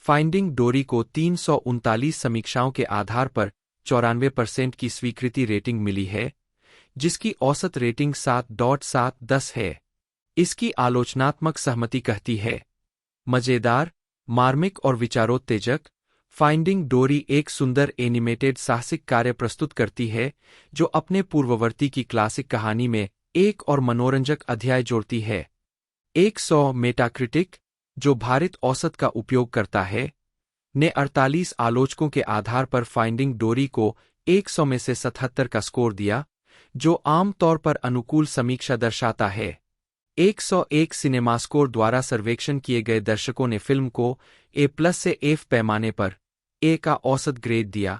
फाइंडिंग डोरी को 339 समीक्षाओं के आधार पर 94% की स्वीकृति रेटिंग मिली है, जिसकी औसत रेटिंग 7.7/10 है। इसकी आलोचनात्मक सहमति कहती है, मजेदार, मार्मिक और विचारोत्तेजक, फाइंडिंग डोरी एक सुंदर एनिमेटेड साहसिक कार्य प्रस्तुत करती है जो अपने पूर्ववर्ती की क्लासिक कहानी में एक और मनोरंजक अध्याय जोड़ती है। 100 मेटाक्रिटिक, जो भारित औसत का उपयोग करता है, ने 48 आलोचकों के आधार पर फाइंडिंग डोरी को 100 में से 77 का स्कोर दिया, जो आम तौर पर अनुकूल समीक्षा दर्शाता है। 101 सिनेमास्कोर द्वारा सर्वेक्षण किए गए दर्शकों ने फिल्म को A+ से F पैमाने पर A का औसत ग्रेड दिया।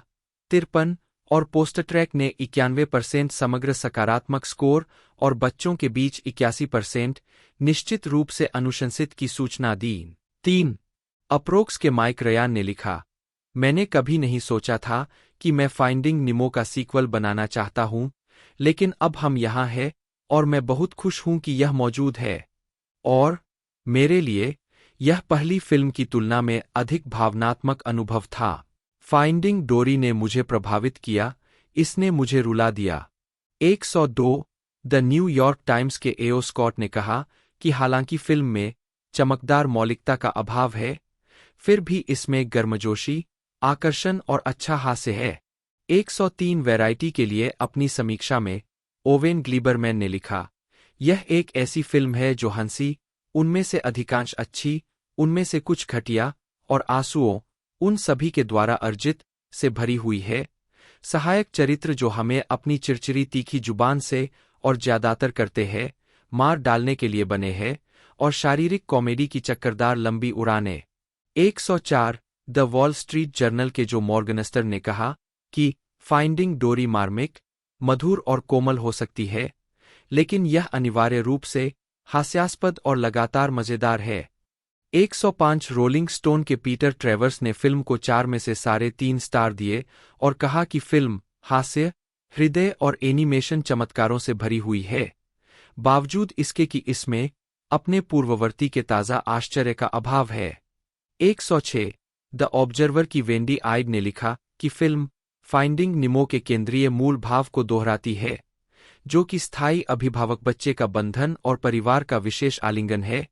53 और पोस्टरट्रैक ने 91% समग्र सकारात्मक स्कोर और बच्चों के बीच 81% निश्चित रूप से अनुशंसित की सूचना दी। 3 अप्रोक्स के माइक रयान ने लिखा, मैंने कभी नहीं सोचा था कि मैं फाइंडिंग निमो का सीक्वल बनाना चाहता हूं, लेकिन अब हम यहां हैं और मैं बहुत खुश हूं कि यह मौजूद है। और मेरे लिए यह पहली फिल्म की तुलना में अधिक भावनात्मक अनुभव था। फाइंडिंग डोरी ने मुझे प्रभावित किया, इसने मुझे रुला दिया। 102 द न्यूयॉर्क टाइम्स के एओ स्कॉट ने कहा कि हालांकि फिल्म में चमकदार मौलिकता का अभाव है, फिर भी इसमें गर्मजोशी, आकर्षण और अच्छा हास्य है। 103 वैरायटी के लिए अपनी समीक्षा में ओवेन ग्लीबरमैन ने लिखा, यह एक ऐसी फिल्म है जो हंसी, उनमें से अधिकांश अच्छी, उनमें से कुछ घटिया और आंसुओं, उन सभी के द्वारा अर्जित, से भरी हुई है। सहायक चरित्र जो हमें अपनी चिरचिरी तीखी जुबान से और ज्यादातर करते हैं, मार डालने के लिए बने हैं, और शारीरिक कॉमेडी की चक्करदार लंबी उड़ानें। 104 द वॉल स्ट्रीट जर्नल के जो मॉर्गनस्टर ने कहा कि फाइंडिंग डोरी मार्मिक, मधुर और कोमल हो सकती है, लेकिन यह अनिवार्य रूप से हास्यास्पद और लगातार मजेदार है। 105 रोलिंग स्टोन के पीटर ट्रेवर्स ने फिल्म को 4 में से 3.5 स्टार दिए और कहा कि फिल्म हास्य, हृदय और एनिमेशन चमत्कारों से भरी हुई है, बावजूद इसके कि इसमें अपने पूर्ववर्ती के ताज़ा आश्चर्य का अभाव है। 106 द ऑब्जर्वर की वेंडी आइड ने लिखा कि फिल्म फाइंडिंग निमो के केंद्रीय मूल भाव को दोहराती है, जो कि स्थायी अभिभावक बच्चे का बंधन और परिवार का विशेष आलिंगन है,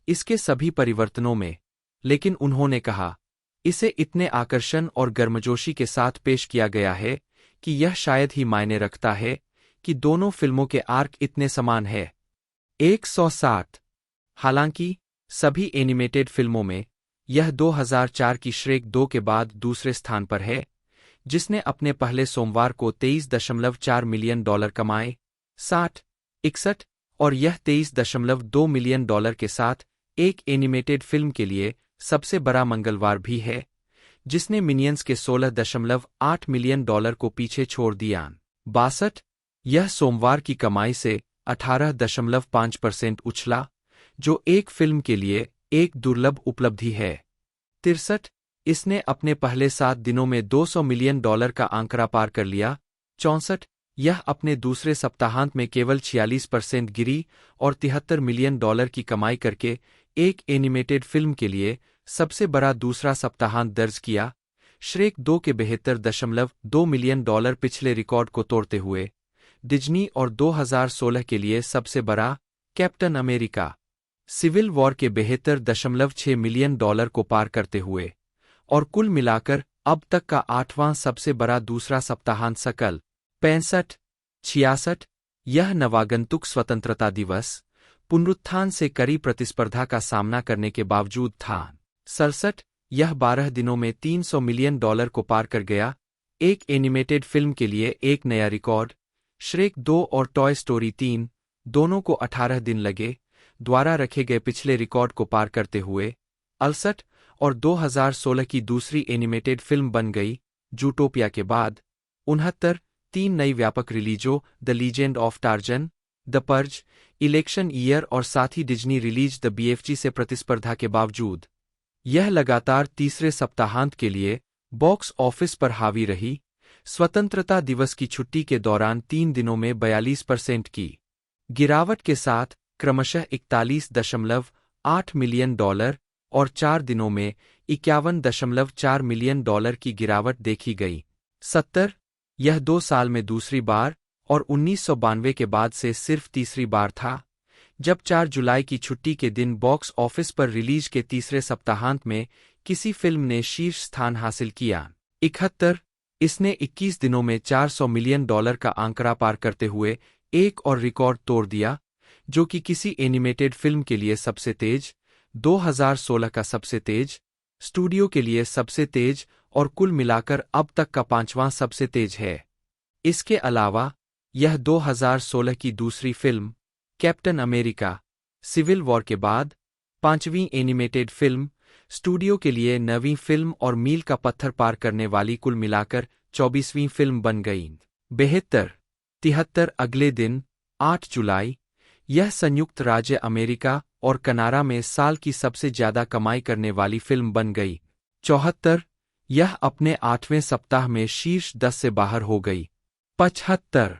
इसके सभी परिवर्तनों में। लेकिन उन्होंने कहा, इसे इतने आकर्षण और गर्मजोशी के साथ पेश किया गया है कि यह शायद ही मायने रखता है कि दोनों फिल्मों के आर्क इतने समान है। 107 हालांकि सभी एनिमेटेड फिल्मों में यह 2004 की श्रेक 2 के बाद दूसरे स्थान पर है, जिसने अपने पहले सोमवार को $23.4 मिलियन कमाए। 60, 61 और यह $23.2 मिलियन के साथ एक एनिमेटेड फिल्म के लिए सबसे बड़ा मंगलवार भी है, जिसने मिनियंस के $16.8 मिलियन को पीछे छोड़ दिया। 62 यह सोमवार की कमाई से 18.5% उछला, जो एक फिल्म के लिए एक दुर्लभ उपलब्धि है। 63 इसने अपने पहले 7 दिनों में $200 मिलियन का आंकड़ा पार कर लिया। 64 यह अपने दूसरे सप्ताहांत में केवल 46% गिरी और $73 मिलियन की कमाई करके एक एनिमेटेड फिल्म के लिए सबसे बड़ा दूसरा सप्ताहांत दर्ज किया। श्रेक 2 के $72.2 मिलियन पिछले रिकॉर्ड को तोड़ते हुए डिज्नी और 2016 के लिए सबसे बड़ा कैप्टन अमेरिका सिविल वॉर के $72.6 मिलियन को पार करते हुए और कुल मिलाकर अब तक का 8वां सबसे बड़ा दूसरा सप्ताहांत सकल। 65 66 यह नवागंतुक स्वतंत्रता दिवस पुनरुत्थान से कड़ी प्रतिस्पर्धा का सामना करने के बावजूद था। 67 यह 12 दिनों में $300 मिलियन को पार कर गया, एक एनिमेटेड फिल्म के लिए एक नया रिकॉर्ड। श्रेक 2 और टॉय स्टोरी 3 दोनों को 18 दिन लगे द्वारा रखे गए पिछले रिकॉर्ड को पार करते हुए। 68 और 2016 की दूसरी एनिमेटेड फिल्म बन गई जूटोपिया के बाद। 69 3 नई व्यापक रिलीजों the legend of Tarzan, the purge, election year और साथ ही डिज्नी रिलीज द बीएफजी से प्रतिस्पर्धा के बावजूद यह लगातार तीसरे सप्ताहांत के लिए बॉक्स ऑफिस पर हावी रही। स्वतंत्रता दिवस की छुट्टी के दौरान 3 दिनों में 42% की गिरावट के साथ क्रमशः $41.8 मिलियन और 4 दिनों में $51.4 मिलियन की गिरावट देखी गई। 70 यह 2 साल में दूसरी बार और 1992 के बाद से सिर्फ तीसरी बार था जब 4 जुलाई की छुट्टी के दिन बॉक्स ऑफिस पर रिलीज के तीसरे सप्ताहांत में किसी फिल्म ने शीर्ष स्थान हासिल किया। 71 इसने 21 दिनों में $400 मिलियन का आंकड़ा पार करते हुए एक और रिकॉर्ड तोड़ दिया, जो कि किसी एनिमेटेड फिल्म के लिए सबसे तेज, 2016 का सबसे तेज, स्टूडियो के लिए सबसे तेज और कुल मिलाकर अब तक का 5वां सबसे तेज है। इसके अलावा यह 2016 की दूसरी film Captain America Civil War के बाद 5वीं एनिमेटेड फिल्म, स्टूडियो के लिए 9वीं फिल्म और मील का पत्थर पार करने वाली कुल मिलाकर 24वीं फिल्म बन गई। 72 73 अगले दिन 8 जुलाई यह संयुक्त राज्य अमेरिका और कनाडा में साल की सबसे ज्यादा कमाई करने वाली फिल्म बन गई। 74 यह अपने 8वें सप्ताह में शीर्ष 10 से बाहर हो गई। 75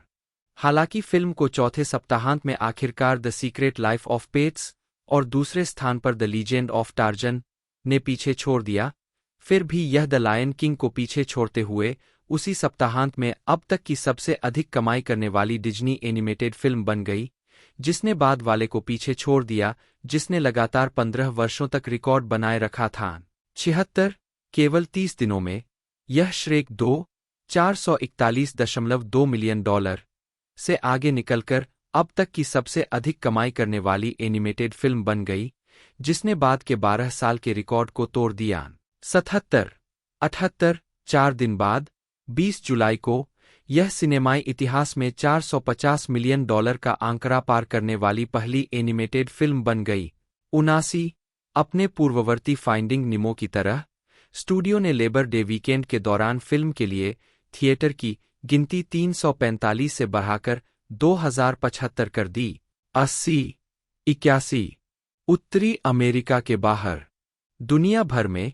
हालांकि फिल्म को चौथे सप्ताहांत में आखिरकार the secret life of pets और दूसरे स्थान पर द लीजेंड ऑफ टार्जन ने पीछे छोड़ दिया, फिर भी यह द लायन किंग को पीछे छोड़ते हुए उसी सप्ताहांत में अब तक की सबसे अधिक कमाई करने वाली डिज्नी एनिमेटेड फिल्म बन गई, जिसने बाद वाले को पीछे छोड़ दिया जिसने लगातार 15 वर्षों तक रिकॉर्ड बनाए रखा था। 76 केवल 30 दिनों में यह श्रेक 2 $441.2 मिलियन से आगे निकलकर अब तक की सबसे अधिक कमाई करने वाली एनिमेटेड फिल्म बन गई, जिसने बाद के 12 साल के रिकॉर्ड को तोड़ दिया। 77 78 4 दिन बाद 20 जुलाई को यह सिनेमाई इतिहास में $450 मिलियन का आंकड़ा पार करने वाली पहली एनिमेटेड फिल्म बन गई। 79 अपने पूर्ववर्ती फाइंडिंग निमो की तरह स्टूडियो ने लेबर डे वीकेंड के दौरान फिल्म के लिए थिएटर की गिनती 345 से बढ़ाकर 2075 कर दी। 80 81 उत्तरी अमेरिका के बाहर दुनिया भर में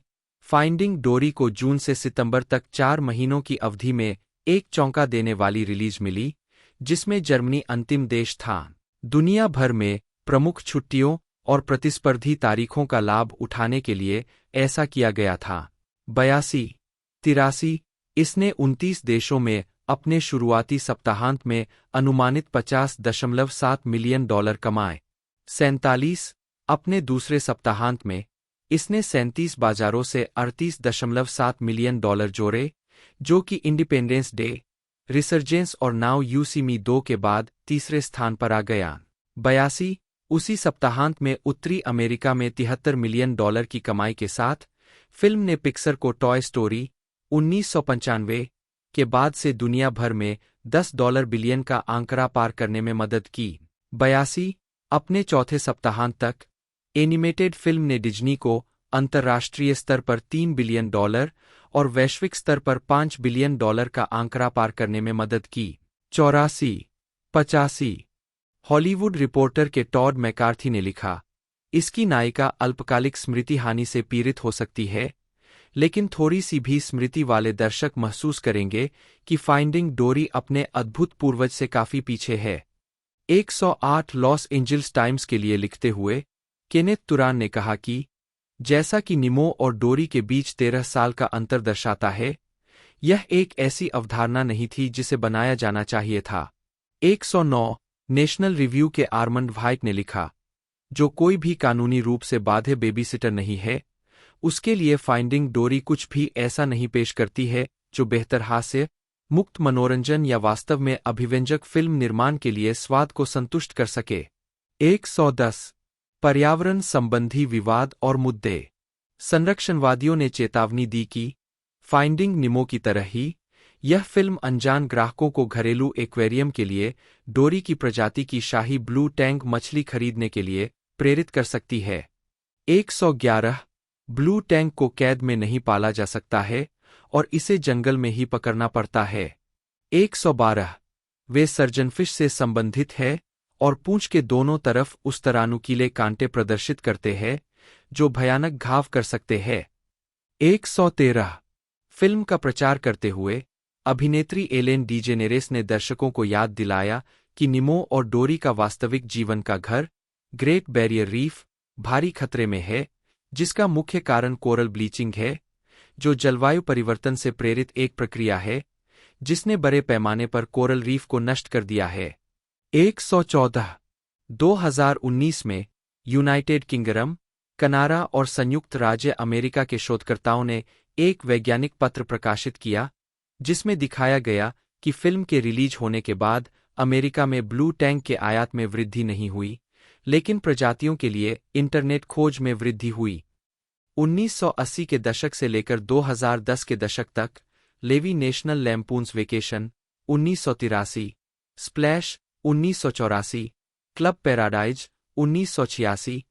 फाइंडिंग डोरी को जून से सितंबर तक 4 महीनों की अवधि में एक चौंका देने वाली रिलीज मिली, जिसमें जर्मनी अंतिम देश था। दुनिया भर में प्रमुख छुट्टियों और प्रतिस्पर्धी तारीखों का लाभ उठाने के लिए ऐसा किया गया था। 82-83 इसने 29 देशों में अपने शुरुआती सप्ताहांत में अनुमानित $50.7 मिलियन कमाए। 47 अपने दूसरे सप्ताहांत में इसने 37 बाजारों से $38.7 मिलियन जोड़े, जो कि इंडिपेंडेंस डे, रिसर्जेंस और नाउ यू सी मी 2 के बाद तीसरे स्थान पर आ गया। 82 उसी सप्ताहांत में उत्तरी अमेरिका में $73 मिलियन की कमाई के साथ फिल्म ने पिक्सर को टॉय स्टोरी 1995 के बाद से दुनिया भर में $10 बिलियन का आंकड़ा पार करने में मदद की। 82 अपने चौथे सप्ताहांत तक एनिमेटेड फिल्म ने डिज्नी को अंतर्राष्ट्रीय स्तर पर $3 बिलियन और वैश्विक स्तर पर $5 बिलियन का आंकड़ा पार करने में मदद की। 84-85 हॉलीवुड रिपोर्टर के टॉड मैकार्थी ने लिखा, इसकी नायिका अल्पकालिक स्मृति हानि से पीड़ित हो सकती है, लेकिन थोड़ी सी भी स्मृति वाले दर्शक महसूस करेंगे कि फाइंडिंग डोरी अपने अद्भुत पूर्वज से काफी पीछे है। 108 लॉस एंजल्स टाइम्स के लिए लिखते हुए केनेथ तुरान ने कहा कि जैसा कि निमो और डोरी के बीच 13 साल का अंतर दर्शाता है, यह एक ऐसी अवधारणा नहीं थी जिसे बनाया जाना चाहिए था। 109 नेशनल रिव्यू के आर्मंड वाइट ने लिखा, जो कोई भी कानूनी रूप से बाध्य बेबीसिटर नहीं है, उसके लिए फाइंडिंग डोरी कुछ भी ऐसा नहीं पेश करती है जो बेहतर हास्य मुक्त मनोरंजन या वास्तव में अभिव्यंजक फिल्म निर्माण के लिए स्वाद को संतुष्ट कर सके। 110 पर्यावरण संबंधी विवाद और मुद्दे। संरक्षणवादियों ने चेतावनी दी कि फाइंडिंग निमो की तरह ही यह फिल्म अनजान ग्राहकों को घरेलू एक्वेरियम के लिए डोरी की प्रजाति की शाही ब्लू टैंक मछली खरीदने के लिए प्रेरित कर सकती है। 111 ब्लू टैंक को कैद में नहीं पाला जा सकता है और इसे जंगल में ही पकड़ना पड़ता है। 112 वे सर्जनफिश से संबंधित है और पूंछ के दोनों तरफ उस तरह नुकीले कांटे प्रदर्शित करते हैं जो भयानक घाव कर सकते हैं। 113 फिल्म का प्रचार करते हुए अभिनेत्री एलेन डीजेनेरेस ने दर्शकों को याद दिलाया कि निमो और डोरी का वास्तविक जीवन का घर ग्रेट बैरियर रीफ भारी खतरे में है, जिसका मुख्य कारण कोरल ब्लीचिंग है, जो जलवायु परिवर्तन से प्रेरित एक प्रक्रिया है जिसने बड़े पैमाने पर कोरल रीफ को नष्ट कर दिया है। 114 2019 में यूनाइटेड किंगडम, कनाडा और संयुक्त राज्य अमेरिका के शोधकर्ताओं ने एक वैज्ञानिक पत्र प्रकाशित किया जिसमें दिखाया गया कि फिल्म के रिलीज होने के बाद अमेरिका में ब्लू टैंक के आयात में वृद्धि नहीं हुई, लेकिन प्रजातियों के लिए इंटरनेट खोज में वृद्धि हुई। 1980 के दशक से लेकर 2010 के दशक तक Levy national Lampoon's vacation 1983, splash 1984, club paradise 1986,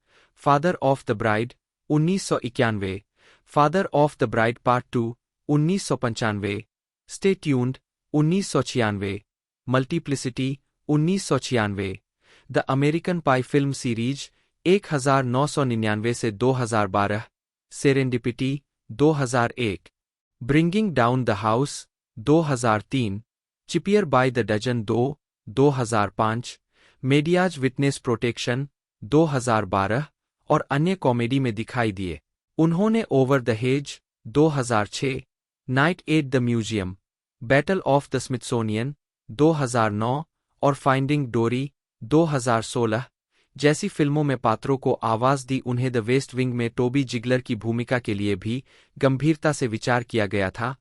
father of the bride 1991, father of the bride part 2 1995, stay tuned 1996, multiplicity 1996, the American pie film series 1999 से 2012, serendipity 2001, bringing down the house 2003, cheaper by the dozen 2 2005, Madea's witness protection 2012 और अन्य comedy में दिखाई दिए। उन्होंने over the hedge 2006, night at the museum, battle of the Smithsonian 2009 और finding Dory 2016 जैसी फिल्मों में पात्रों को आवाज दी। उन्हें द वेस्ट विंग में टोबी जिगलर की भूमिका के लिए भी गंभीरता से विचार किया गया था।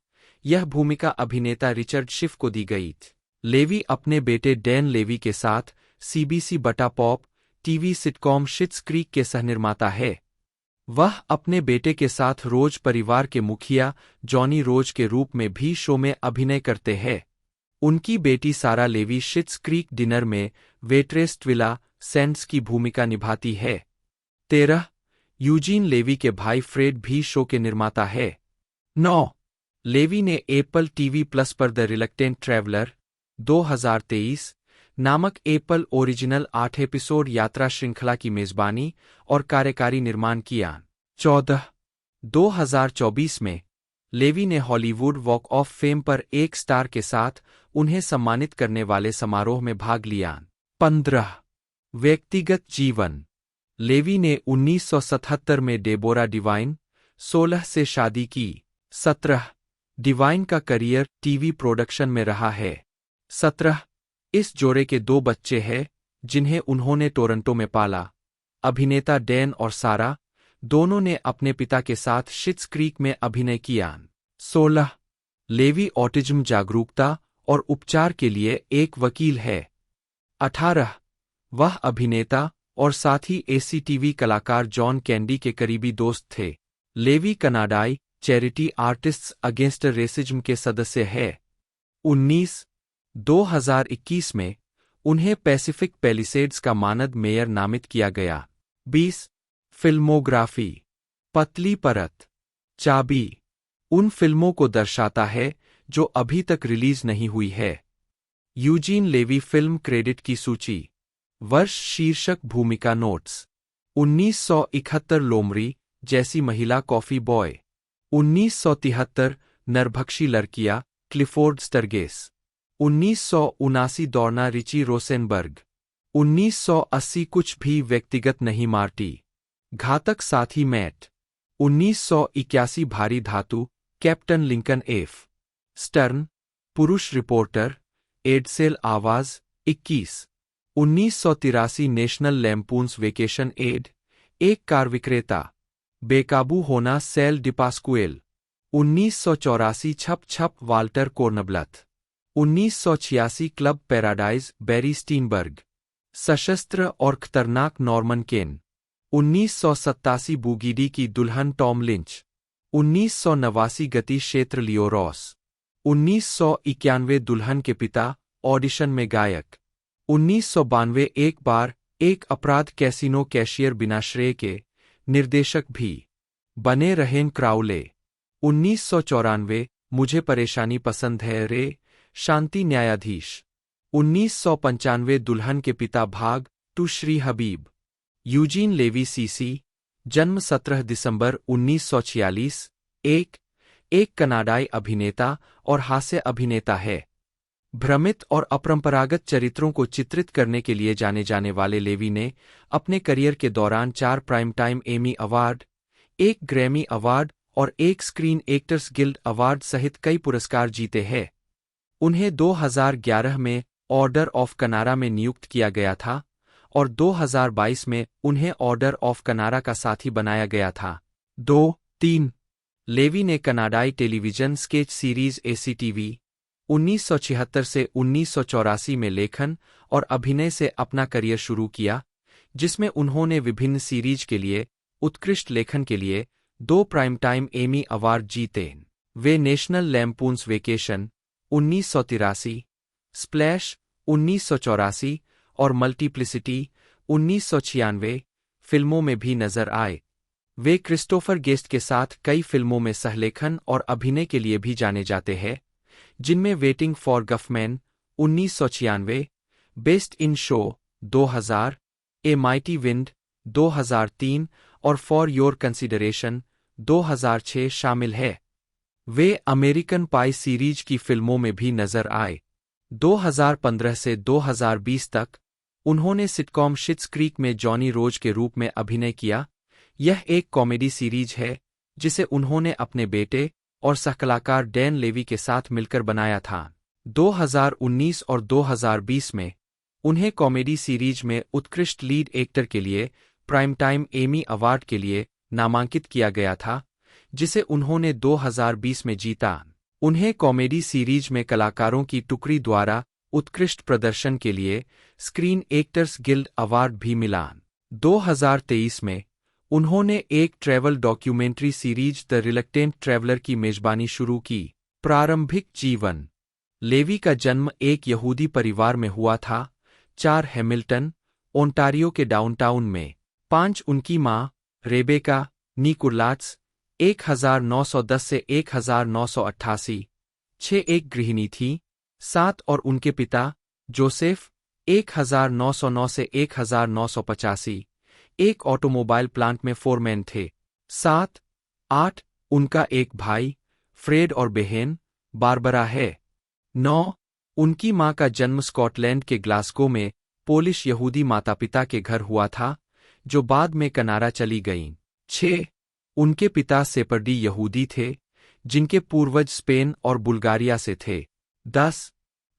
यह भूमिका अभिनेता रिचर्ड शिफ को दी गई थी। लेवी अपने बेटे डैन लेवी के साथ सीबीसी बटा pop TV sitcom Schitt's Creek के सहनिर्माता है। वह अपने बेटे के साथ रोज परिवार के मुखिया जॉनी रोज के रूप में भी शो में अभिनय करते हैं। उनकी बेटी सारा लेवी शिट्स क्रीक डिनर में वेट्रेस ट्विला सेंड्स की भूमिका निभाती है। 13 यूजीन लेवी के भाई फ्रेड भी शो के निर्माता है। 9 लेवी ने एप्पल टीवी प्लस पर द रिलक्टेंट ट्रैवलर 2023, नामक एप्पल ओरिजिनल 8 एपिसोड यात्रा श्रृंखला की मेजबानी और कार्यकारी निर्माण किया। 2024 में लेवी ने हॉलीवुड वॉक ऑफ फेम पर एक स्टार के साथ उन्हें सम्मानित करने वाले समारोह में भाग लिया। 15 व्यक्तिगत जीवन। लेवी ने 1977 में डेबोरा डिवाइन 16 से शादी की। 17 डिवाइन का करियर टीवी प्रोडक्शन में रहा है। 17 इस जोड़े के 2 बच्चे हैं जिन्हें उन्होंने टोरंटो में पाला। अभिनेता डैन और सारा दोनों ने अपने पिता के साथ शिट्स क्रीक में अभिनय किया। 16 लेवी ऑटिज्म जागरूकता और उपचार के लिए एक वकील है। 18 वह अभिनेता और साथ ही एसीटीवी कलाकार जॉन कैंडी के करीबी दोस्त थे। लेवी कनाडाई चैरिटी आर्टिस्ट्स अगेंस्ट रेसिज्म के सदस्य है। 19 2021 में उन्हें पैसिफिक पैलिसेड्स का मानद मेयर नामित किया गया। 20 फिल्मोग्राफी। पतली परत। चाबी उन फिल्मों को दर्शाता है जो अभी तक रिलीज नहीं हुई है। यूजीन लेवी फिल्म क्रेडिट की सूची। वर्ष शीर्षक भूमिका नोट्स। 1971 लोमरी जैसी महिला कॉफी बॉय। 1973 नरभक्षी लड़कियां क्लिफोर्ड स्टरगेस। 1979 दौड़ना रिची रोसेनबर्ग। 1980 कुछ भी व्यक्तिगत नहीं मार्टी घातक साथी मैट। 1981 भारी धातु कैप्टन लिंकन एफ स्टर्न पुरुष रिपोर्टर एडसेल आवाज 21। 1983 नेशनल लैम्पून्स वेकेशन एड एक कार विक्रेता। बेकाबू होना सेल डिपास्कुएल। 1984 छप छप वाल्टर कोर्नब्लथ। 1986 क्लब पैराडाइज बैरी स्टीनबर्ग। सशस्त्र और खतरनाक नॉर्मन केन। 1987 बूगीडी की दुल्हन टॉम लिंच। 1989 गति क्षेत्र लियो रॉस। 1991 दुल्हन के पिता ऑडिशन में गायक। 1992 एक बार एक अपराध कैसीनो कैशियर बिना श्रेय के निर्देशक भी बने रहेन क्राउले। 1994 मुझे परेशानी पसंद है रे शांति न्यायाधीश। 1995 दुल्हन के पिता भाग two Shri Habib. Eugene Levy CC जन्म 17 दिसंबर 1946 एक कनाडाई अभिनेता और हास्य अभिनेता है। भ्रमित और अपरंपरागत चरित्रों को चित्रित करने के लिए जाने जाने वाले लेवी ने अपने करियर के दौरान 4 prime time Emmy award, 1 Grammy award और 1 स्क्रीन एक्टर्स गिल्ड अवार्ड सहित कई पुरस्कार जीते हैं। उन्हें 2011 में ऑर्डर ऑफ कनारा में नियुक्त किया गया था और 2022 में उन्हें ऑर्डर ऑफ कनारा का साथी बनाया गया था। 3 लेवी ने कनाडाई टेलीविजन स्केच सीरीज एसीटीवी 1976 से 1984 में लेखन और अभिनय से अपना करियर शुरू किया, जिसमें उन्होंने विभिन्न सीरीज के लिए उत्कृष्ट लेखन के लिए 2 प्राइम टाइम एमी अवार्ड जीते। वे नेशनल लैम्पून्स वेकेशन 1983, स्प्लैश 1984 और मल्टीप्लिसिटी 1996 फिल्मों में भी नजर आए। वे क्रिस्टोफर गेस्ट के साथ कई फिल्मों में सहलेखन और अभिनय के लिए भी जाने जाते हैं, जिनमें waiting for Guffman 1996, best in show 2000, a mighty wind 2003 और फॉर योर कंसिडरेशन 2006 शामिल है। वे अमेरिकन पाई सीरीज की फिल्मों में भी नजर आए। 2015 से 2020 तक उन्होंने सिटकॉम शिट्स क्रीक में जॉनी रोज के रूप में अभिनय किया। यह एक कॉमेडी सीरीज है जिसे उन्होंने अपने बेटे और सहकलाकार डैन लेवी के साथ मिलकर बनाया था। 2019 और 2020 में उन्हें कॉमेडी सीरीज में उत्कृष्ट लीड एक्टर के लिए प्राइम टाइम एमी अवार्ड के लिए नामांकित किया गया था, जिसे उन्होंने 2020 में जीता। उन्हें कॉमेडी सीरीज में कलाकारों की टुकड़ी द्वारा उत्कृष्ट प्रदर्शन के लिए स्क्रीन एक्टर्स गिल्ड अवार्ड भी मिला। 2023 में उन्होंने एक travel documentary series the reluctant traveller की मेजबानी शुरू की। प्रारंभिक जीवन। लेवी का जन्म एक यहूदी परिवार में हुआ था। 4 हैमिल्टन, ओंटारियो के डाउनटाउन में। 5 उनकी माँ रेबेका निकुलाट्स 1910 से 1988। 6 एक गृहिणी थी। 7 और उनके पिता जोसेफ 1909 से 1985, एक ऑटोमोबाइल प्लांट में फोरमैन थे। 7, 8, उनका एक भाई, फ्रेड और बहन, बारबरा है। 9, उनकी मां का जन्म स्कॉटलैंड के ग्लासगो में पोलिश यहूदी माता पिता के घर हुआ था, जो बाद में कनाडा चली गईं। 6, उनके पिता सेपर्डी यहूदी थे, जिनके पूर्वज स्पेन और बुल्गारिया से थे। 10,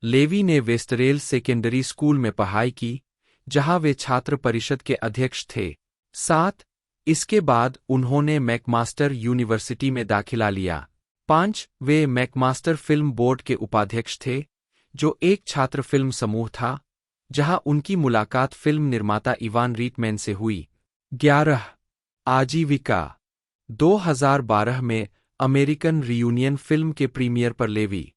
लेवी ने वेस्टरेल सेकेंडरी स्कूल में पढ़ाई की, जहां वे छात्र परिषद के अध्यक्ष थे। 7, इसके बाद उन्होंने मैकमास्टर यूनिवर्सिटी में दाखिला लिया। 5, वे मैकमास्टर फिल्म बोर्ड के उपाध्यक्ष थे, जो एक छात्र फिल्म समूह था, जहां उनकी मुलाकात फिल्म निर्माता इवान रीटमैन से हुई। 11, आजीविका। 2012 में अमेरिकन रियूनियन फिल्म के प्रीमियर पर लेवी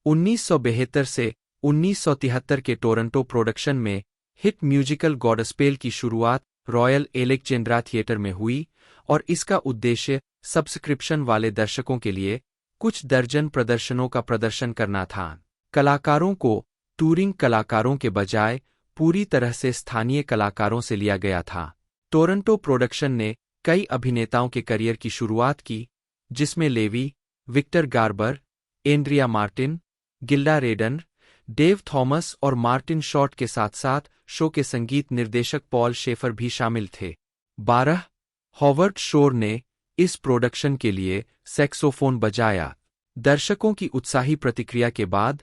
1972 से 1973 के टोरंटो प्रोडक्शन में हिट म्यूजिकल गॉडस्पेल की शुरुआत रॉयल एलेक्जेंड्रा थिएटर में हुई और इसका उद्देश्य सब्सक्रिप्शन वाले दर्शकों के लिए कुछ दर्जन प्रदर्शनों का प्रदर्शन करना था। कलाकारों को टूरिंग कलाकारों के बजाय पूरी तरह से स्थानीय कलाकारों से लिया गया था। टोरंटो प्रोडक्शन ने कई अभिनेताओं के करियर की शुरुआत की, जिसमें Levy, Victor Garber, Andrea Martin, Gilda Radner, Dave Thomas और मार्टिन शॉर्ट के साथ साथ शो के संगीत निर्देशक पॉल शेफर भी शामिल थे। 12, हॉवर्ड शोर ने इस प्रोडक्शन के लिए सैक्सोफोन बजाया। दर्शकों की उत्साही प्रतिक्रिया के बाद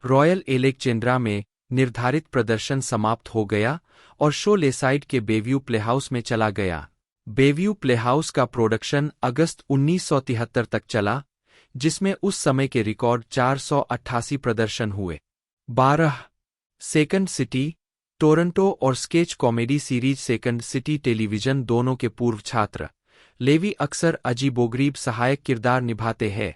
रॉयल एलेक्जेंड्रा में निर्धारित प्रदर्शन समाप्त हो गया और शो लेसाइड के बेव्यू प्लेहाउस में चला गया। बेव्यू प्लेहाउस का प्रोडक्शन अगस्त 1973 तक चला, जिसमें उस समय के रिकॉर्ड 488 प्रदर्शन हुए। 12, सेकंड सिटी। टोरंटो और sketch comedy series second city television दोनों के पूर्व छात्र, लेवी अक्सर अजीबोगरीब सहायक किरदार निभाते हैं।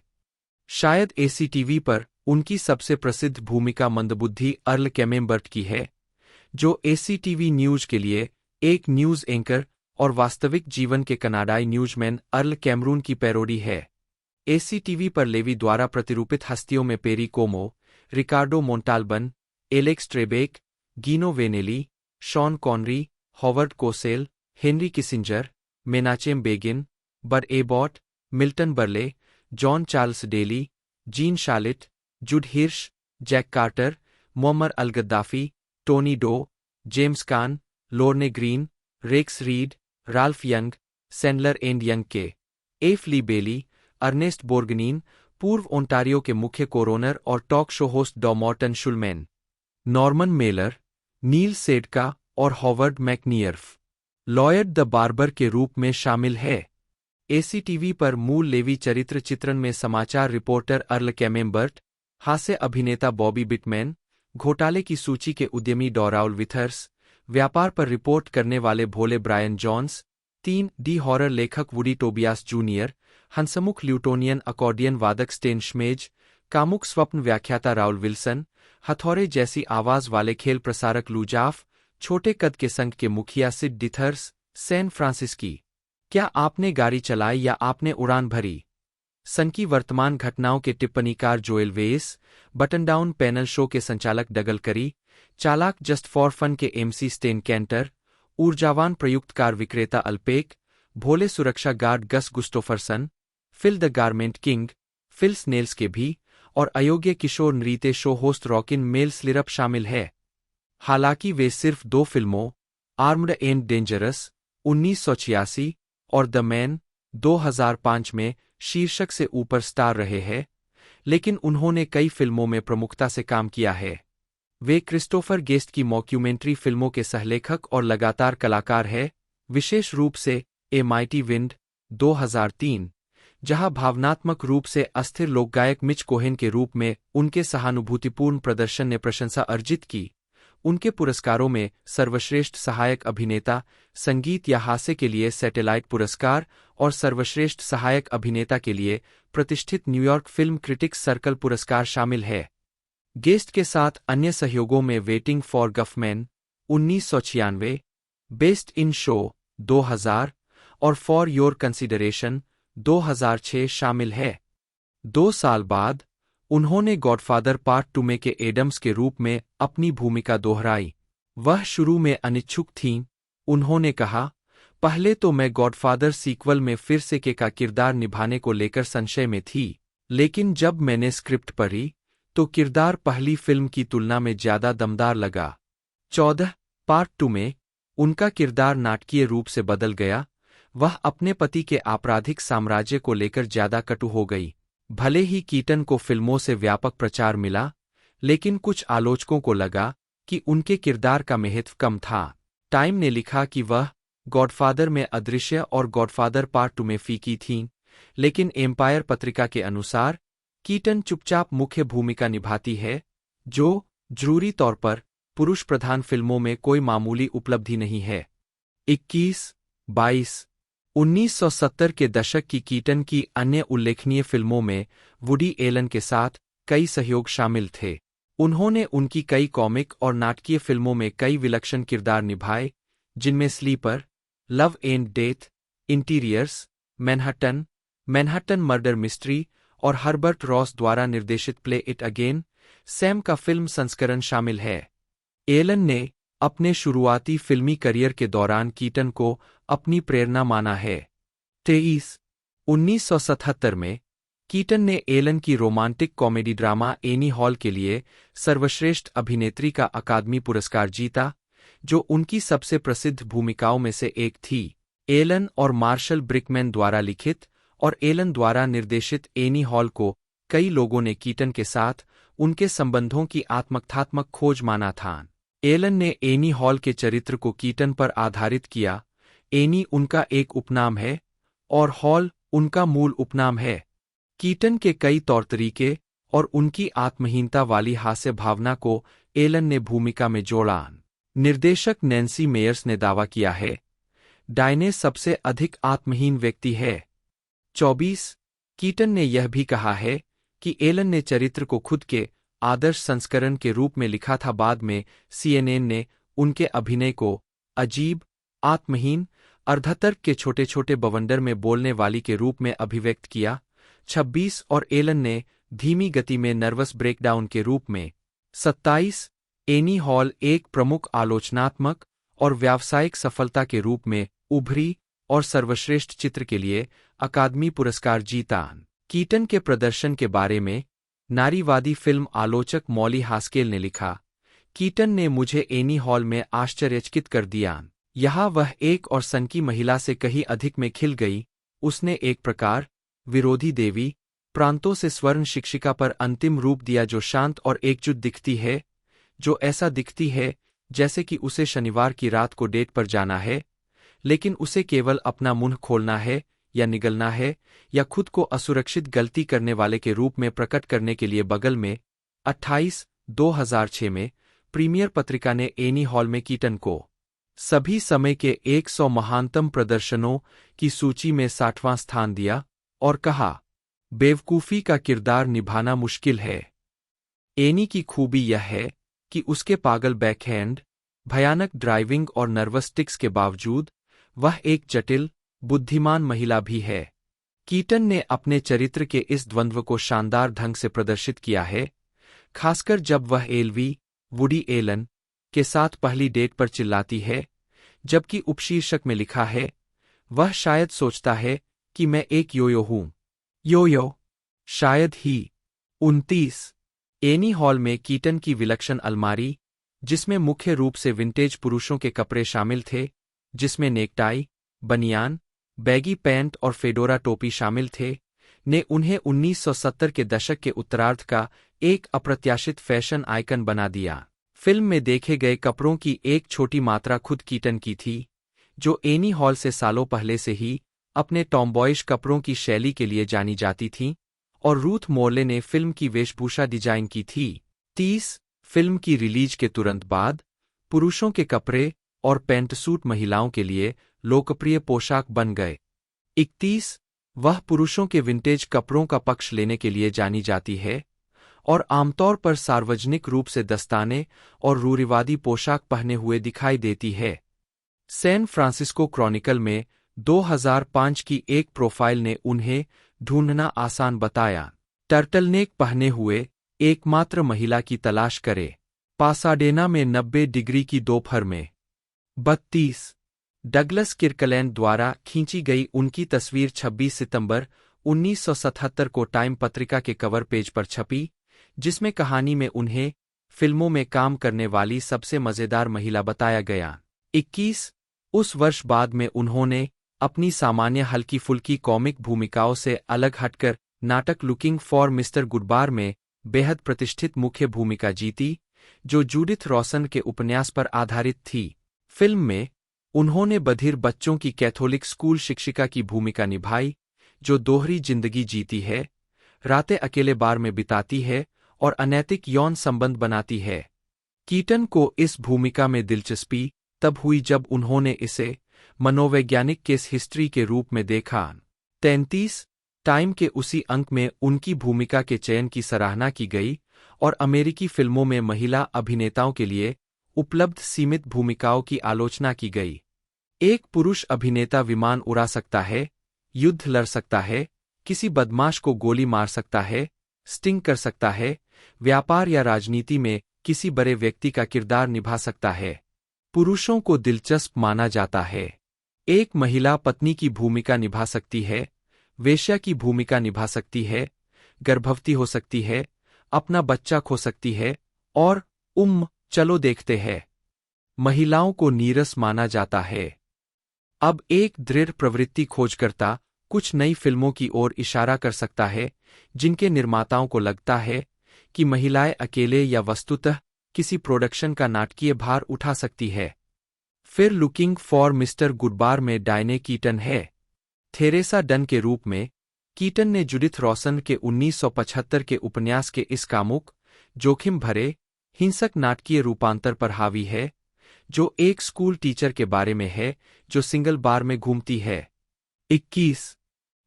शायद एसीटीवी पर उनकी सबसे प्रसिद्ध भूमिका मंदबुद्धि अर्ल कैमेम्बर्ट की है, जो एसीटीवी न्यूज के लिए एक न्यूज एंकर और वास्तविक जीवन के कनाडाई न्यूजमैन अर्ल कैमरून की पैरोडी है। एसीटीवी पर लेवी द्वारा प्रतिरूपित हस्तियों में Perry Como, Ricardo Montalban, Alex Trebek, Gino Vannelli, Sean Connery, Howard Cosell, Henry Kissinger, Menachem Begin, Bud Abbott, Milton Berle, John Charles Daly, Gene Shalit, Judd Hirsch, Jack Carter, Muammar al Gaddafi, Tony Dow, James Caan, Lorne Greene, Rex Reed, Ralph Young, Sandler and Young के, F Lee Bailey, Ernest Borgnine, पूर्व Ontario के मुख्य coroner और talk show host डॉ Morton Shulman, Norman Mailer, नील सेडका और Howard मैकनियर्फ Lloyd the barber के रूप में शामिल है। एसीटीवी पर मूल लेवी चरित्र चित्रण में समाचार रिपोर्टर अर्ल कैमेम्बर्ट, हास्य अभिनेता बॉबी बिटमैन, घोटाले की सूची के उद्यमी डॉराउल विथर्स, व्यापार पर रिपोर्ट करने वाले भोले ब्रायन जॉन्स, 3 डी हॉरर लेखक वुडी टोबियास जूनियर, हंसमुख ल्यूटोनियन अकॉर्डियन वादक स्टेन श्मेज, कामुक स्वप्न व्याख्याता राउल विल्सन, हथौरे जैसी आवाज वाले खेल प्रसारक लूजाफ, छोटे कद के संघ के मुखिया सिड डिथर्स, सैन फ्रांसिस्की। क्या आपने गाड़ी चलाई या आपने उड़ान भरी? सन की वर्तमान घटनाओं के टिप्पणीकार Joel Weiss, button down panel show के संचालक डगल करी, चालाक जस्ट फॉर फन के एमसी स्टेन कैंटर, ऊर्जावान प्रयुक्तकार विक्रेता अल्पेक, भोले सुरक्षा guard Gus Gustofferson, Phil the garment king, Phil Snells के भी, और अयोग्य किशोर नृत्य show host rockin Mel Slirp शामिल है। हालांकि वे सिर्फ 2 फिल्मों, आर्म्ड एंड डेंजरस 1986 और द मैन 2005 में शीर्षक से ऊपर स्टार रहे हैं, लेकिन उन्होंने कई फिल्मों में प्रमुखता से काम किया है। वे क्रिस्टोफर गेस्ट की मॉक्यूमेंट्री फिल्मों के सहलेखक और लगातार कलाकार हैं, विशेष रूप से ए माइटी विंड 2003, जहां भावनात्मक रूप से अस्थिर लोकगायक मिच कोहेन के रूप में उनके सहानुभूतिपूर्ण प्रदर्शन ने प्रशंसा अर्जित की। उनके पुरस्कारों में सर्वश्रेष्ठ सहायक अभिनेता, संगीत या हास्य के लिए सैटेलाइट पुरस्कार और सर्वश्रेष्ठ सहायक अभिनेता के लिए प्रतिष्ठित न्यूयॉर्क फिल्म क्रिटिक्स सर्कल पुरस्कार शामिल है। गेस्ट के साथ अन्य सहयोगों में waiting for Guffman 1996, best in show 2000 और फॉर योर कंसिडरेशन 2006 शामिल है। 2 साल बाद उन्होंने गॉडफादर पार्ट 2 में के एडम्स के रूप में अपनी भूमिका दोहराई। वह शुरू में अनिच्छुक थीं। उन्होंने कहा, पहले तो मैं गॉडफादर सीक्वल में फिर से के का किरदार निभाने को लेकर संशय में थी, लेकिन जब मैंने स्क्रिप्ट पढ़ी तो किरदार पहली फिल्म की तुलना में ज्यादा दमदार लगा। 14 पार्ट 2 में उनका किरदार नाटकीय रूप से बदल गया। वह अपने पति के आपराधिक साम्राज्य को लेकर ज्यादा कटु हो गई। भले ही कीटन को फिल्मों से व्यापक प्रचार मिला, लेकिन कुछ आलोचकों को लगा कि उनके किरदार का महत्व कम था। टाइम ने लिखा कि वह गॉडफादर में अदृश्य और गॉडफादर पार्ट 2 में फीकी थीं, लेकिन एम्पायर पत्रिका के अनुसार कीटन चुपचाप मुख्य भूमिका निभाती है, जो जरूरी तौर पर पुरुष प्रधान फिल्मों में कोई मामूली उपलब्धि नहीं है। 21-22 1970 के दशक की कीटन की अन्य उल्लेखनीय फिल्मों में वुडी एलन के साथ कई सहयोग शामिल थे। उन्होंने उनकी कई कॉमिक और नाटकीय फिल्मों में कई विलक्षण किरदार निभाए, जिनमें Sleeper, Love and Death, Interiors, Manhattan Murder Mystery और हर्बर्ट रॉस द्वारा निर्देशित प्ले इट अगेन, सैम का फिल्म संस्करण शामिल है। एलन ने अपने शुरुआती फिल्मी करियर के दौरान कीटन को अपनी प्रेरणा माना है। 1977 में कीटन ने एलन की romantic comedy drama any hall के लिए सर्वश्रेष्ठ अभिनेत्री का अकादमी पुरस्कार जीता, जो उनकी सबसे प्रसिद्ध भूमिकाओं में से एक थी। एलन और मार्शल ब्रिकमैन द्वारा लिखित और एलन द्वारा निर्देशित एनी हॉल को कई लोगों ने कीटन के साथ उनके संबंधों की आत्मकथात्मक खोज माना था। एलन ने एनी हॉल के चरित्र को कीटन पर आधारित किया। एनी उनका एक उपनाम है और हॉल उनका मूल उपनाम है। कीटन के कई तौर तरीके और उनकी आत्महीनता वाली हास्य भावना को एलन ने भूमिका में जोड़ा। निर्देशक नैन्सी मेयर्स ने दावा किया है, डायने सबसे अधिक आत्महीन व्यक्ति है। 24 कीटन ने यह भी कहा है कि एलन ने चरित्र को खुद के आदर्श संस्करण के रूप में लिखा था। बाद में CNN ने उनके अभिनय को अजीब, आत्महीन, अर्धतर्क के छोटे छोटे बवंडर में बोलने वाली के रूप में अभिव्यक्त किया। 26 और एलन ने धीमी गति में नर्वस ब्रेकडाउन के रूप में। 27 एनी हॉल एक प्रमुख आलोचनात्मक और व्यावसायिक सफलता के रूप में उभरी और सर्वश्रेष्ठ चित्र के लिए अकादमी पुरस्कार जीता। कीटन के प्रदर्शन के बारे में नारीवादी फिल्म आलोचक मॉली हास्केल ने लिखा, कीटन ने मुझे एनी हॉल में आश्चर्यचकित कर दिया। यहाँ वह एक और सनकी महिला से कहीं अधिक में खिल गई। उसने एक प्रकार विरोधी देवी प्रांतों से स्वर्ण शिक्षिका पर अंतिम रूप दिया, जो शांत और एकजुट दिखती है, जो ऐसा दिखती है जैसे कि उसे शनिवार की रात को डेट पर जाना है, लेकिन उसे केवल अपना मुंह खोलना है या निगलना है या खुद को असुरक्षित गलती करने वाले के रूप में प्रकट करने के लिए बगल में। 28-2006 में प्रीमियर पत्रिका ने एनी हॉल में कीटन को सभी समय के 100 महानतम प्रदर्शनों की सूची में 60वां स्थान दिया और कहा, बेवकूफ़ी का किरदार निभाना मुश्किल है। एनी की खूबी यह है कि उसके पागल बैकहैंड, भयानक ड्राइविंग और नर्वस टिक्स के बावजूद वह एक जटिल, बुद्धिमान महिला भी है। कीटन ने अपने चरित्र के इस द्वंद्व को शानदार ढंग से प्रदर्शित किया है, खासकर जब वह वुडी एलन के साथ पहली डेट पर चिल्लाती है, जबकि उपशीर्षक में लिखा है, वह शायद सोचता है कि मैं एक योयो हूं। योयो शायद ही। 29 एनी हॉल में कीटन की विलक्षण अलमारी, जिसमें मुख्य रूप से विंटेज पुरुषों के कपड़े शामिल थे, जिसमें नेकटाई, बनियान, बैगी पैंट और फेडोरा टोपी शामिल थे, ने उन्हें 1970 के दशक के उत्तरार्ध का एक अप्रत्याशित फैशन आइकन बना दिया। फिल्म में देखे गए कपड़ों की एक छोटी मात्रा खुद कीटन की थी, जो एनी हॉल से सालों पहले से ही अपने टॉमबॉयिश कपड़ों की शैली के लिए जानी जाती थीं, और रूथ मोर्ले ने फिल्म की वेशभूषा डिजाइन की थी। 30 फिल्म की रिलीज के तुरंत बाद पुरुषों के कपड़े और पैंटसूट महिलाओं के लिए लोकप्रिय पोशाक बन गए। 31 वह पुरुषों के विंटेज कपड़ों का पक्ष लेने के लिए जानी जाती है और आमतौर पर सार्वजनिक रूप से दस्ताने और रूढ़िवादी पोशाक पहने हुए दिखाई देती है। सैन फ्रांसिस्को क्रॉनिकल में 2005 की एक प्रोफाइल ने उन्हें ढूंढना आसान बताया। टर्टलनेक पहने हुए एकमात्र महिला की तलाश करे। पासाडेना में 90 डिग्री की दोपहर में। 32 डगलस किर्कलैंड द्वारा खींची गई उनकी तस्वीर 26 सितंबर 1977 को टाइम पत्रिका के कवर पेज पर छपी, जिसमें कहानी में उन्हें फिल्मों में काम करने वाली सबसे मजेदार महिला बताया गया। 21 उस वर्ष बाद में उन्होंने अपनी सामान्य हल्की फुल्की कॉमिक भूमिकाओं से अलग हटकर नाटक लुकिंग फॉर मिस्टर गुडबार में बेहद प्रतिष्ठित मुख्य भूमिका जीती, जो जूडिथ रॉसन के उपन्यास पर आधारित थी। फिल्म में उन्होंने बधिर बच्चों की कैथोलिक स्कूल शिक्षिका की भूमिका निभाई, जो दोहरी जिंदगी जीती है, रातें अकेले बार में बिताती है और अनैतिक यौन संबंध बनाती है। कीटन को इस भूमिका में दिलचस्पी तब हुई जब उन्होंने इसे मनोवैज्ञानिक केस हिस्ट्री के रूप में देखा। 33 टाइम के उसी अंक में उनकी भूमिका के चयन की सराहना की गई और अमेरिकी फिल्मों में महिला अभिनेताओं के लिए उपलब्ध सीमित भूमिकाओं की आलोचना की गई। एक पुरुष अभिनेता विमान उड़ा सकता है, युद्ध लड़ सकता है, किसी बदमाश को गोली मार सकता है, स्टिंग कर सकता है, व्यापार या राजनीति में किसी बड़े व्यक्ति का किरदार निभा सकता है। पुरुषों को दिलचस्प माना जाता है। एक महिला पत्नी की भूमिका निभा सकती है, वेश्या की भूमिका निभा सकती है, गर्भवती हो सकती है, अपना बच्चा खो सकती है और चलो देखते हैं। महिलाओं को नीरस माना जाता है। अब एक दृढ़ प्रवृत्ति खोजकर्ता कुछ नई फिल्मों की ओर इशारा कर सकता है जिनके निर्माताओं को लगता है कि महिलाएं अकेले या वस्तुतः किसी प्रोडक्शन का नाटकीय भार उठा सकती है। फिर लुकिंग फॉर मिस्टर गुडबार में डायने कीटन है। थेरेसा डन के रूप में कीटन ने जूडिथ रॉसन के 1975 के उपन्यास के इस कामुक, जोखिम भरे, हिंसक नाटकीय रूपांतर पर हावी है, जो एक स्कूल टीचर के बारे में है जो सिंगल बार में घूमती है। 21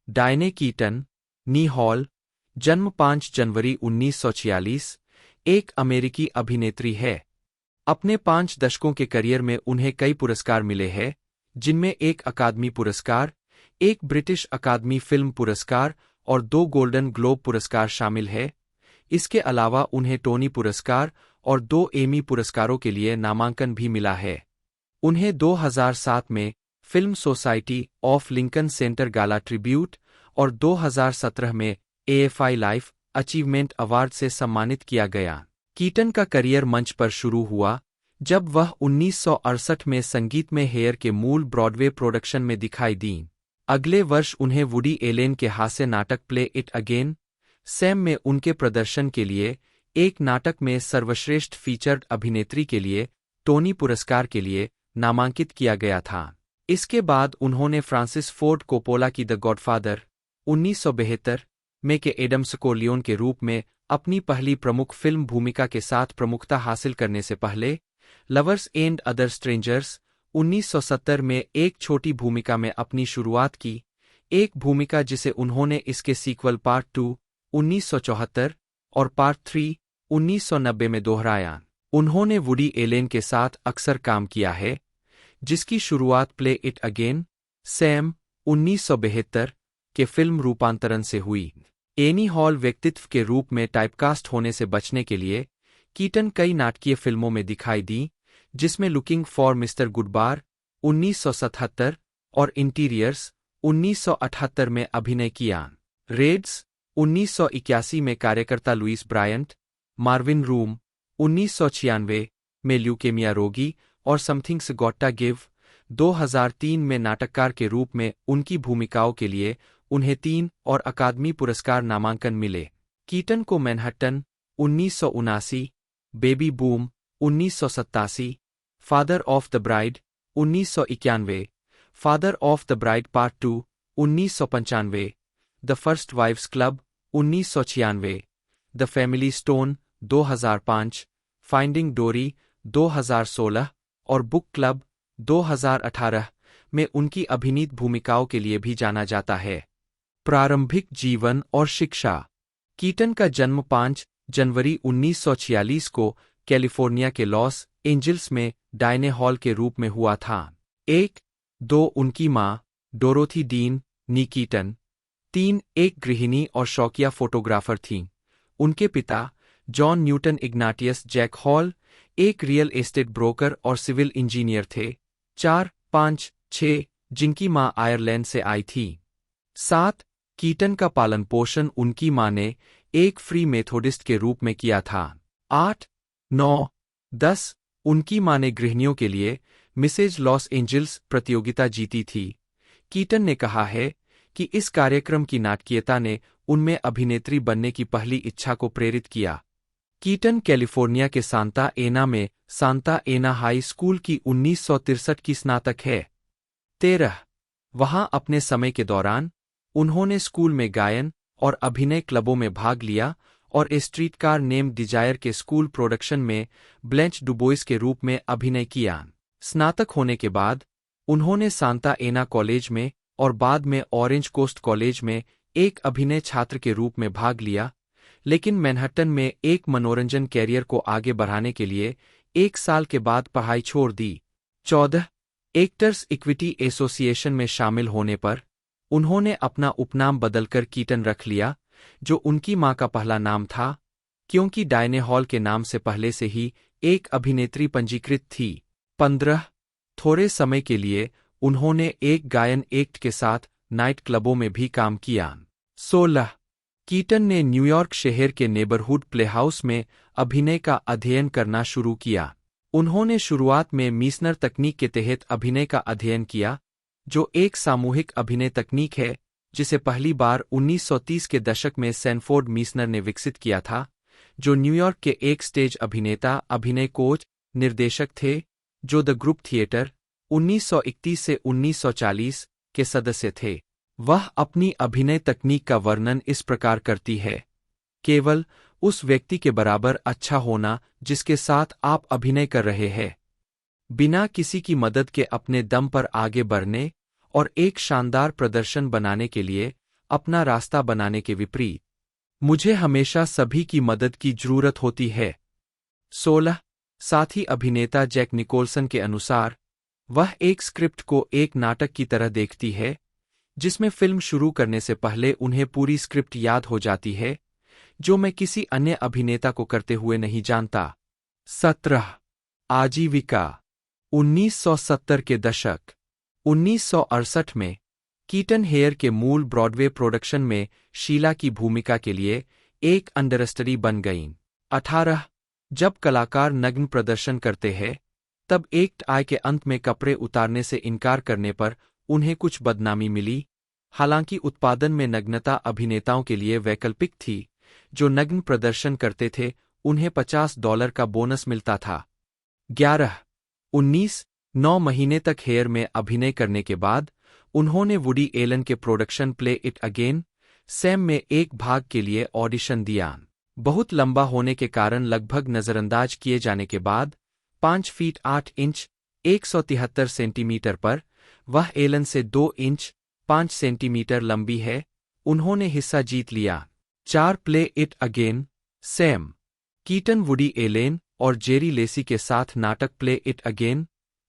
डायने कीटन, नी हॉल, जन्म 5 जनवरी 1946, एक अमेरिकी अभिनेत्री है। अपने 5 दशकों के करियर में उन्हें कई पुरस्कार मिले हैं, जिनमें एक अकादमी पुरस्कार, एक ब्रिटिश अकादमी फिल्म पुरस्कार और 2 गोल्डन ग्लोब पुरस्कार शामिल है। इसके अलावा उन्हें टोनी पुरस्कार और 2 एमी पुरस्कारों के लिए नामांकन भी मिला है। उन्हें 2007 में film society of Lincoln centre gala tribute और 2017 में AFI लाइफ अचीवमेंट अवार्ड से सम्मानित किया गया। कीटन का करियर मंच पर शुरू हुआ जब वह 1968 में संगीत में हेयर के मूल ब्रॉडवे प्रोडक्शन में दिखाई दीं। अगले वर्ष उन्हें वुडी एलेन के हास्य नाटक प्ले इट अगेन, सैम में उनके प्रदर्शन के लिए एक नाटक में सर्वश्रेष्ठ फीचर्ड अभिनेत्री के लिए टोनी पुरस्कार के लिए नामांकित किया गया था। इसके बाद उन्होंने फ्रांसिस फोर्ड कोपोला की द गॉडफादर 1972 में के एडम स्कोर्लियोन के रूप में अपनी पहली प्रमुख फिल्म भूमिका के साथ प्रमुखता हासिल करने से पहले लवर्स एंड अदर स्ट्रेंजर्स 1970 में एक छोटी भूमिका में अपनी शुरुआत की, एक भूमिका जिसे उन्होंने इसके सीक्वल पार्ट 2 1974 और पार्ट 3 1990 में दोहराया। उन्होंने वुडी एलेन के साथ अक्सर काम किया है, जिसकी शुरुआत प्ले इट अगेन, सैम 1972 के फिल्म रूपांतरण से हुई। एनी हॉल व्यक्तित्व के रूप में टाइपकास्ट होने से बचने के लिए कीटन कई नाटकीय फिल्मों में दिखाई दी, जिसमें लुकिंग फॉर मिस्टर गुडबार 1977 और इंटीरियर्स 1978 में अभिनय किया। रेड्स 1981 में कार्यकर्ता लुइस ब्रायंट, मार्विन रूम 1996 में ल्यूकेमिया रोगी और समथिंग्स गॉट्टा गिव 2003 में नाटककार के रूप में उनकी भूमिकाओं के लिए उन्हें 3 और अकादमी पुरस्कार नामांकन मिले। कीटन को Manhattan 1979, baby boom 1987, father of the bride 1991, father of the bride part 2 1995, the first wives club 1996, the family stone 2005, finding Dory 2016 और बुक क्लब 2018 में उनकी अभिनीत भूमिकाओं के लिए भी जाना जाता है। प्रारंभिक जीवन और शिक्षा। कीटन का जन्म 5 जनवरी 1946 को कैलिफोर्निया के लॉस एंजिल्स में डायने हॉल के रूप में हुआ था। 1-2 उनकी माँ डोरोथी डीन नी कीटन, 3 एक गृहिणी और शौकिया फोटोग्राफर थीं। उनके पिता John Newton Ignatius Jack Hall एक रियल एस्टेट ब्रोकर और सिविल इंजीनियर थे। 4, 5, 6 जिनकी मां आयरलैंड से आई थी। 7 कीटन का पालन पोषण उनकी मां ने एक फ्री मेथोडिस्ट के रूप में किया था। 8, 9, 10 उनकी मां ने गृहिणियों के लिए मिसेज लॉस एंजल्स प्रतियोगिता जीती थी। कीटन ने कहा है कि इस कार्यक्रम की नाटकीयता ने उनमें अभिनेत्री बनने की पहली इच्छा को प्रेरित किया। कीटन कैलिफोर्निया के सांता एना में सांता एना हाई स्कूल की 1963 की स्नातक है। 13 वहां अपने समय के दौरान उन्होंने स्कूल में गायन और अभिनय क्लबों में भाग लिया और ए स्ट्रीटकार नेम डिजायर के स्कूल प्रोडक्शन में ब्लेंच डुबोइस के रूप में अभिनय किया। स्नातक होने के बाद उन्होंने सांता एना कॉलेज में और बाद में ऑरेंज कोस्ट कॉलेज में एक अभिनय छात्र के रूप में भाग लिया, लेकिन मैनहट्टन में एक मनोरंजन कैरियर को आगे बढ़ाने के लिए 1 साल के बाद पढ़ाई छोड़ दी। 14 एक्टर्स इक्विटी एसोसिएशन में शामिल होने पर उन्होंने अपना उपनाम बदलकर कीटन रख लिया, जो उनकी मां का पहला नाम था, क्योंकि डायने हॉल के नाम से पहले से ही एक अभिनेत्री पंजीकृत थी। 15 थोड़े समय के लिए उन्होंने एक गायन एक्ट के साथ नाइट क्लबों में भी काम किया। 16 कीटन ने न्यूयॉर्क शहर के नेबरहुड प्लेहाउस में अभिनय का अध्ययन करना शुरू किया। उन्होंने शुरुआत में मीसनर तकनीक के तहत अभिनय का अध्ययन किया, जो एक सामूहिक अभिनय तकनीक है जिसे पहली बार 1930 के दशक में सैनफोर्ड मीसनर ने विकसित किया था, जो न्यूयॉर्क के एक स्टेज अभिनेता, अभिनय कोच, निर्देशक थे, जो द ग्रुप थिएटर 1931 से 1940 के सदस्य थे। वह अपनी अभिनय तकनीक का वर्णन इस प्रकार करती है: केवल उस व्यक्ति के बराबर अच्छा होना जिसके साथ आप अभिनय कर रहे हैं, बिना किसी की मदद के अपने दम पर आगे बढ़ने और एक शानदार प्रदर्शन बनाने के लिए अपना रास्ता बनाने के विपरीत। मुझे हमेशा सभी की मदद की जरूरत होती है। 16 साथी अभिनेता जैक निकोलसन के अनुसार वह एक स्क्रिप्ट को एक नाटक की तरह देखती है, जिसमें फिल्म शुरू करने से पहले उन्हें पूरी स्क्रिप्ट याद हो जाती है, जो मैं किसी अन्य अभिनेता को करते हुए नहीं जानता। 17 आजीविका 1970 के दशक 1968 में कीटन हेयर के मूल ब्रॉडवे प्रोडक्शन में शीला की भूमिका के लिए एक अंडरस्टडी बन गईं। 18 जब कलाकार नग्न प्रदर्शन करते हैं, तब एक्ट आय के अंत में कपड़े उतारने से इनकार करने पर उन्हें कुछ बदनामी मिली। हालांकि उत्पादन में नग्नता अभिनेताओं के लिए वैकल्पिक थी, जो नग्न प्रदर्शन करते थे उन्हें $50 का बोनस मिलता था। 19 9 महीने तक हेयर में अभिनय करने के बाद उन्होंने वुडी एलन के production play It Again Sam में एक भाग के लिए ऑडिशन दिया। बहुत लंबा होने के कारण लगभग नजरअंदाज किए जाने के बाद 5 फीट 8 इंच 173 सेंटीमीटर पर वह एलन से 2 इंच 5 सेंटीमीटर लंबी है, उन्होंने हिस्सा जीत लिया। 4 Play It Again Sam Keaton Woody Allen और जेरी लेसी के साथ नाटक प्ले इट अगेन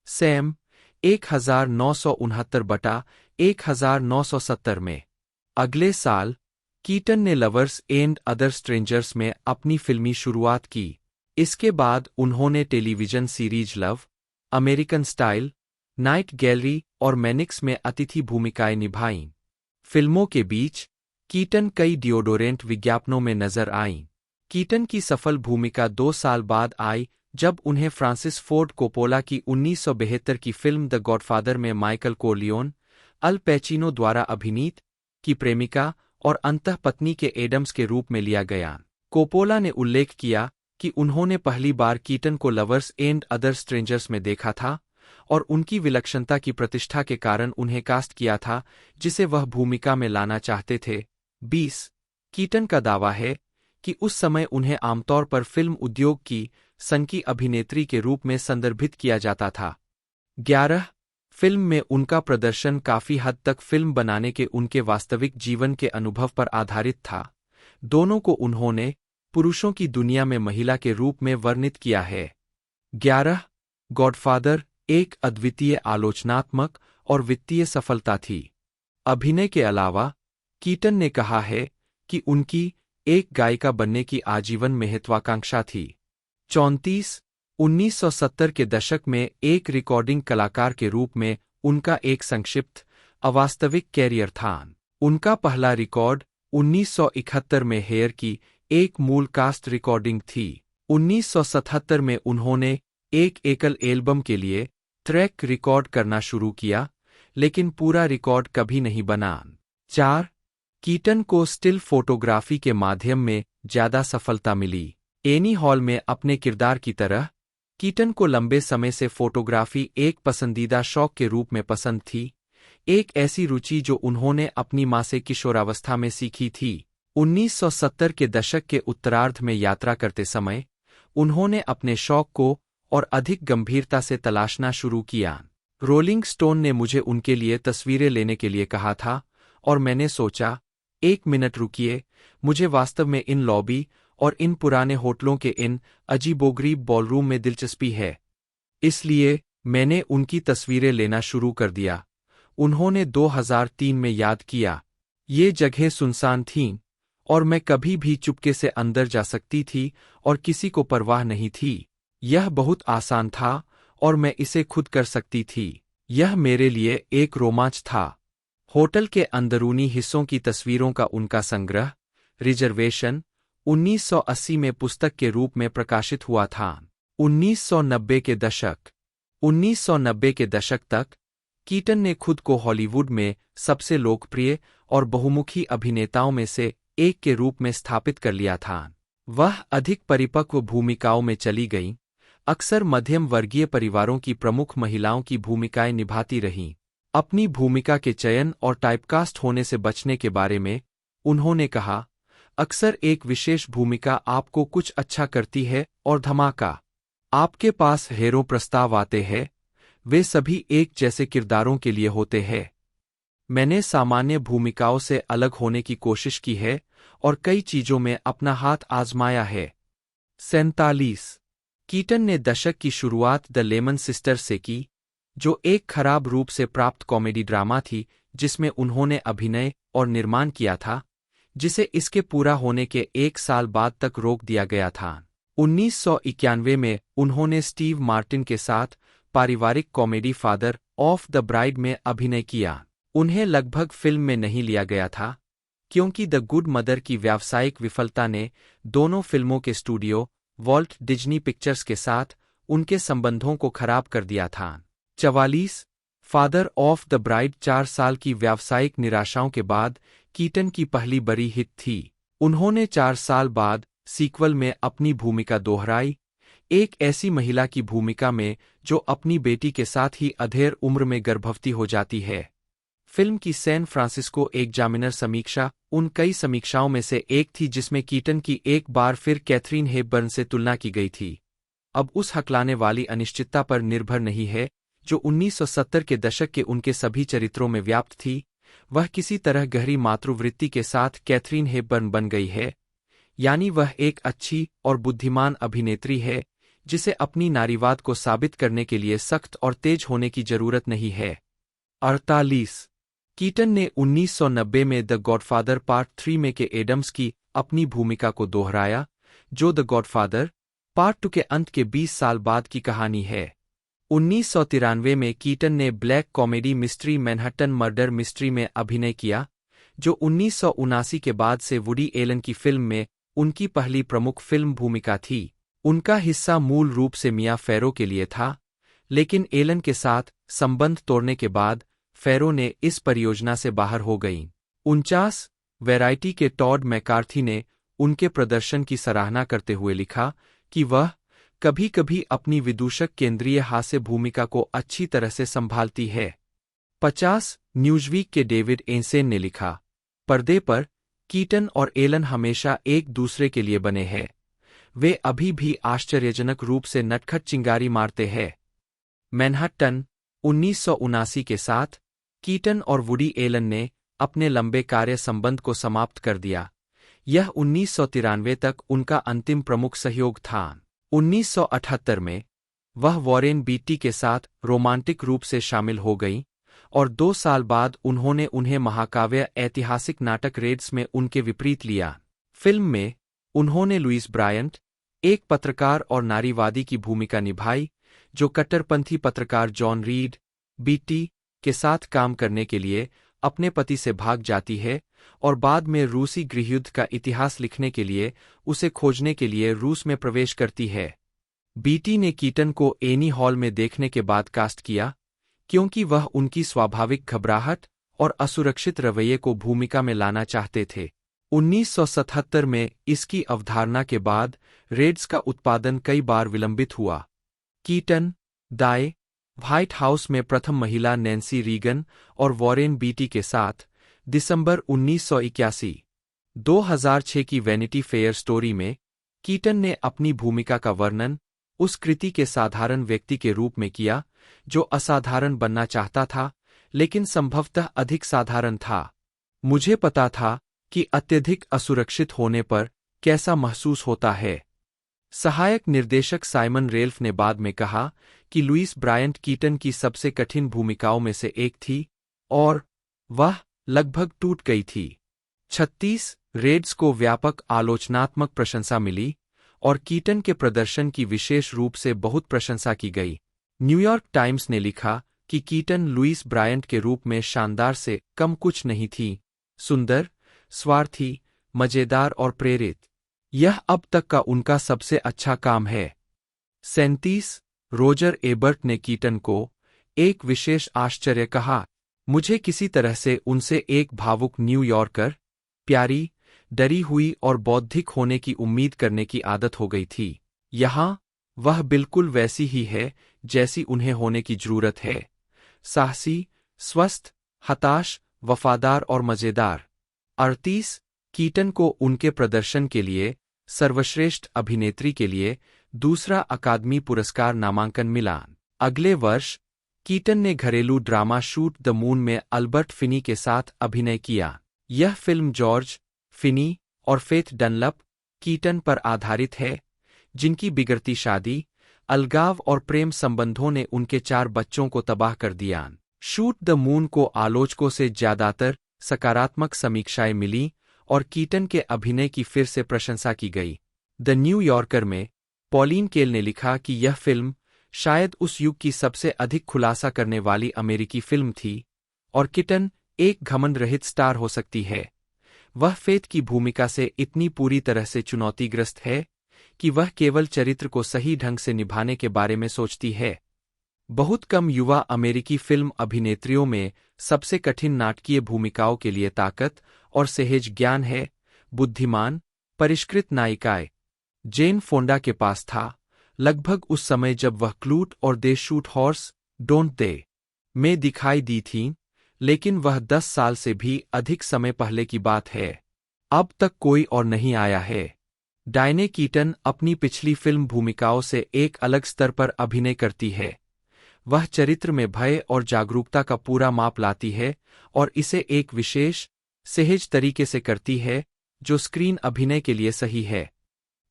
सैम 1969/1970 में। अगले साल कीटन ने लवर्स एंड अदर स्ट्रेंजर्स में अपनी फिल्मी शुरुआत की। इसके बाद उन्होंने television series love, American style, night gallery और मैनिक्स में अतिथि भूमिकाएं निभाईं। फिल्मों के बीच कीटन कई डिओडोरेंट विज्ञापनों में नजर आईं। कीटन की सफल भूमिका 2 साल बाद आई, जब उन्हें फ्रांसिस फोर्ड कोपोला की 1972 की फिल्म द गॉडफादर में माइकल कोरलियोन, अल पैचिनो द्वारा अभिनीत की प्रेमिका और अंतःपत्नी के एडम्स के रूप में लिया गया। कोपोला ने उल्लेख किया कि उन्होंने पहली बार कीटन को लवर्स एंड अदर स्ट्रेंजर्स में देखा था और उनकी विलक्षणता की प्रतिष्ठा के कारण उन्हें कास्ट किया था, जिसे वह भूमिका में लाना चाहते थे। 20 कीटन का दावा है कि उस समय उन्हें आमतौर पर फिल्म उद्योग की सनकी अभिनेत्री के रूप में संदर्भित किया जाता था। 11 फिल्म में उनका प्रदर्शन काफी हद तक फिल्म बनाने के उनके वास्तविक जीवन के अनुभव पर आधारित था। दोनों को उन्होंने पुरुषों की दुनिया में महिला के रूप में वर्णित किया है। 11 गॉडफादर एक अद्वितीय आलोचनात्मक और वित्तीय सफलता थी। अभिनय के अलावा कीटन ने कहा है कि उनकी एक गायिका बनने की आजीवन महत्वाकांक्षा थी। 34 1970 के दशक में एक रिकॉर्डिंग कलाकार के रूप में उनका एक संक्षिप्त, अवास्तविक कैरियर था। उनका पहला रिकॉर्ड 1971 में हेयर की एक मूल कास्ट रिकॉर्डिंग थी। 1977 में उन्होंने एक एकल एल्बम के लिए ट्रैक रिकॉर्ड करना शुरू किया, लेकिन पूरा रिकॉर्ड कभी नहीं बना। 4. कीटन को स्टिल फोटोग्राफी के माध्यम में ज्यादा सफलता मिली। एनी हॉल में अपने किरदार की तरह कीटन को लंबे समय से फोटोग्राफी एक पसंदीदा शौक के रूप में पसंद थी, एक ऐसी रुचि जो उन्होंने अपनी मां से किशोरावस्था में सीखी थी। 1970 के दशक के उत्तरार्ध में यात्रा करते समय उन्होंने अपने शौक को और अधिक गंभीरता से तलाशना शुरू किया। रोलिंग स्टोन ने मुझे उनके लिए तस्वीरें लेने के लिए कहा था और मैंने सोचा, 1 मिनट रुकिए, मुझे वास्तव में इन लॉबी और इन पुराने होटलों के इन अजीबोगरीब बॉलरूम में दिलचस्पी है। इसलिए मैंने उनकी तस्वीरें लेना शुरू कर दिया। उन्होंने 2003 में याद किया, ये जगहें सुनसान थीं और मैं कभी भी चुपके से अंदर जा सकती थी और किसी को परवाह नहीं थी। यह बहुत आसान था और मैं इसे खुद कर सकती थी। यह मेरे लिए एक रोमांच था। होटल के अंदरूनी हिस्सों की तस्वीरों का उनका संग्रह, रिजर्वेशन, 1980 में पुस्तक के रूप में प्रकाशित हुआ था। 1990 के दशक तक कीटन ने खुद को हॉलीवुड में सबसे लोकप्रिय और बहुमुखी अभिनेताओं में से एक के रूप में स्थापित कर लिया था। वह अधिक परिपक्व भूमिकाओं में चली गईं, अक्सर मध्यम वर्गीय परिवारों की प्रमुख महिलाओं की भूमिकाएं निभाती रहीं। अपनी भूमिका के चयन और टाइपकास्ट होने से बचने के बारे में उन्होंने कहा, अक्सर एक विशेष भूमिका आपको कुछ अच्छा करती है और धमाका। आपके पास हेरो प्रस्ताव आते हैं, वे सभी एक जैसे किरदारों के लिए होते हैं। मैंने सामान्य भूमिकाओं से अलग होने की कोशिश की है और कई चीजों में अपना हाथ आजमाया है। 47. कीटन ने दशक की शुरुआत द लेमन सिस्टर्स से की, जो एक खराब रूप से प्राप्त कॉमेडी ड्रामा थी जिसमें उन्होंने अभिनय और निर्माण किया था, जिसे इसके पूरा होने के 1 साल बाद तक रोक दिया गया था। 1991 में उन्होंने स्टीव मार्टिन के साथ पारिवारिक comedy father of the bride में अभिनय किया। उन्हें लगभग फिल्म में नहीं लिया गया था, क्योंकि द गुड मदर की व्यावसायिक विफलता ने दोनों फिल्मों के स्टूडियो वॉल्ट डिज्नी पिक्चर्स के साथ उनके संबंधों को खराब कर दिया था। 44. फादर ऑफ द ब्राइड 4 साल की व्यावसायिक निराशाओं के बाद कीटन की पहली बड़ी हिट थी। उन्होंने 4 साल बाद सीक्वल में अपनी भूमिका दोहराई, एक ऐसी महिला की भूमिका में जो अपनी बेटी के साथ ही अधेड़ उम्र में गर्भवती हो जाती है। फिल्म की सैन फ्रांसिस्को एग्जामिनर समीक्षा उन कई समीक्षाओं में से एक थी जिसमें कीटन की एक बार फिर कैथरीन हेपबर्न से तुलना की गई थी। अब उस हकलाने वाली अनिश्चितता पर निर्भर नहीं है जो 1970 के दशक के उनके सभी चरित्रों में व्याप्त थी, वह किसी तरह गहरी मातृवृत्ति के साथ कैथरीन हेपबर्न बन गई है, यानी वह एक अच्छी और बुद्धिमान अभिनेत्री है जिसे अपनी नारीवाद को साबित करने के लिए सख्त और तेज होने की जरूरत नहीं है। 48. कीटन ने 1990 में द गॉडफादर पार्ट 3 में के एडम्स की अपनी भूमिका को दोहराया, जो द गॉडफादर पार्ट 2 के अंत के 20 साल बाद की कहानी है। 1993 में कीटन ने black comedy mystery Manhattan Murder mystery में अभिनय किया, जो 1979 के बाद से वुडी एलन की फिल्म में उनकी पहली प्रमुख फिल्म भूमिका थी। उनका हिस्सा मूल रूप से मिया फैरो के लिए था, लेकिन एलन के साथ संबंध तोड़ने के बाद फैरो ने इस परियोजना से बाहर हो गईं। 49. वैरायटी के टॉड मैकार्थी ने उनके प्रदर्शन की सराहना करते हुए लिखा कि वह कभी-कभी अपनी विदूषक केंद्रीय हास्य भूमिका को अच्छी तरह से संभालती है। 50. न्यूज़वीक के डेविड एंसेन ने लिखा, पर्दे पर कीटन और एलन हमेशा एक दूसरे के लिए बने हैं। वे अभी भी आश्चर्यजनक रूप से नटखट चिंगारी मारते हैं। मैनहट्टन 1979 के साथ कीटन और वुडी एलन ने अपने लंबे कार्य संबंध को समाप्त कर दिया। यह 1993 तक उनका अंतिम प्रमुख सहयोग था। 1978 में वह वॉरेन बीटी के साथ रोमांटिक रूप से शामिल हो गईं और 2 साल बाद उन्होंने उन्हें महाकाव्य ऐतिहासिक नाटक रेड्स में उनके विपरीत लिया। फिल्म में उन्होंने लुइस ब्रायंट, एक पत्रकार और नारीवादी की भूमिका निभाई, जो कट्टरपंथी पत्रकार जॉन रीड, बीटी, के साथ काम करने के लिए अपने पति से भाग जाती है और बाद में रूसी गृहयुद्ध का इतिहास लिखने के लिए उसे खोजने के लिए रूस में प्रवेश करती है। बीटी ने कीटन को एनी हॉल में देखने के बाद कास्ट किया, क्योंकि वह उनकी स्वाभाविक घबराहट और असुरक्षित रवैये को भूमिका में लाना चाहते थे। 1977 में इसकी अवधारणा के बाद रेड्स का उत्पादन कई बार विलंबित हुआ। कीटन, दाए, व्हाइट हाउस में प्रथम महिला नैन्सी रीगन और वॉरेन बीटी के साथ दिसंबर 1981, 2006 की वैनिटी फेयर स्टोरी में कीटन ने अपनी भूमिका का वर्णन उस कृति के साधारण व्यक्ति के रूप में किया जो असाधारण बनना चाहता था, लेकिन संभवतः अधिक साधारण था। मुझे पता था कि अत्यधिक असुरक्षित होने पर कैसा महसूस होता है। सहायक निर्देशक साइमन रेल्फ ने बाद में कहा कि लुइस ब्रायंट कीटन की सबसे कठिन भूमिकाओं में से एक थी और वह लगभग टूट गई थी। 36 रेड्स को व्यापक आलोचनात्मक प्रशंसा मिली और कीटन के प्रदर्शन की विशेष रूप से बहुत प्रशंसा की गई। न्यूयॉर्क टाइम्स ने लिखा कि कीटन लुइस ब्रायंट के रूप में शानदार से कम कुछ नहीं थी, सुंदर, स्वार्थी, मजेदार और प्रेरित। यह अब तक का उनका सबसे अच्छा काम है। 37 रोजर एबर्ट ने कीटन को एक विशेष आश्चर्य कहा, मुझे किसी तरह से उनसे एक भावुक न्यूयॉर्कर, प्यारी, डरी हुई और बौद्धिक होने की उम्मीद करने की आदत हो गई थी। यहाँ वह बिल्कुल वैसी ही है जैसी उन्हें होने की जरूरत है, साहसी, स्वस्थ, हताश, वफादार और मजेदार। 38 कीटन को उनके प्रदर्शन के लिए सर्वश्रेष्ठ अभिनेत्री के लिए दूसरा अकादमी पुरस्कार नामांकन मिला। अगले वर्ष कीटन ने घरेलू ड्रामा शूट द मून में अल्बर्ट फिनी के साथ अभिनय किया। यह फिल्म जॉर्ज फिनी और फेथ डनलप कीटन पर आधारित है, जिनकी बिगड़ती शादी, अलगाव और प्रेम संबंधों ने उनके 4 बच्चों को तबाह कर दिया। शूट द मून को आलोचकों से ज्यादातर सकारात्मक समीक्षाएं मिलीं और कीटन के अभिनय की फिर से प्रशंसा की गई। द न्यूयॉर्कर में पॉलिन केल ने लिखा कि यह फिल्म शायद उस युग की सबसे अधिक खुलासा करने वाली अमेरिकी फिल्म थी और कीटन एक घमंड रहित स्टार हो सकती है। वह फेथ की भूमिका से इतनी पूरी तरह से चुनौतीग्रस्त है कि वह केवल चरित्र को सही ढंग से निभाने के बारे में सोचती है। बहुत कम युवा अमेरिकी फिल्म अभिनेत्रियों में सबसे कठिन नाटकीय भूमिकाओं के लिए ताकत और सहज ज्ञान है। बुद्धिमान, परिष्कृत नायिकाएं जेन फोंडा के पास था, लगभग उस समय जब वह क्लूट और दे शूट हॉर्स, डोंट दे में दिखाई दी थीं, लेकिन वह 10 साल से भी अधिक समय पहले की बात है। अब तक कोई और नहीं आया है। डायने कीटन अपनी पिछली फिल्म भूमिकाओं से एक अलग स्तर पर अभिनय करती है। वह चरित्र में भय और जागरूकता का पूरा माप लाती है और इसे एक विशेष, सहज तरीके से करती है जो स्क्रीन अभिनय के लिए सही है।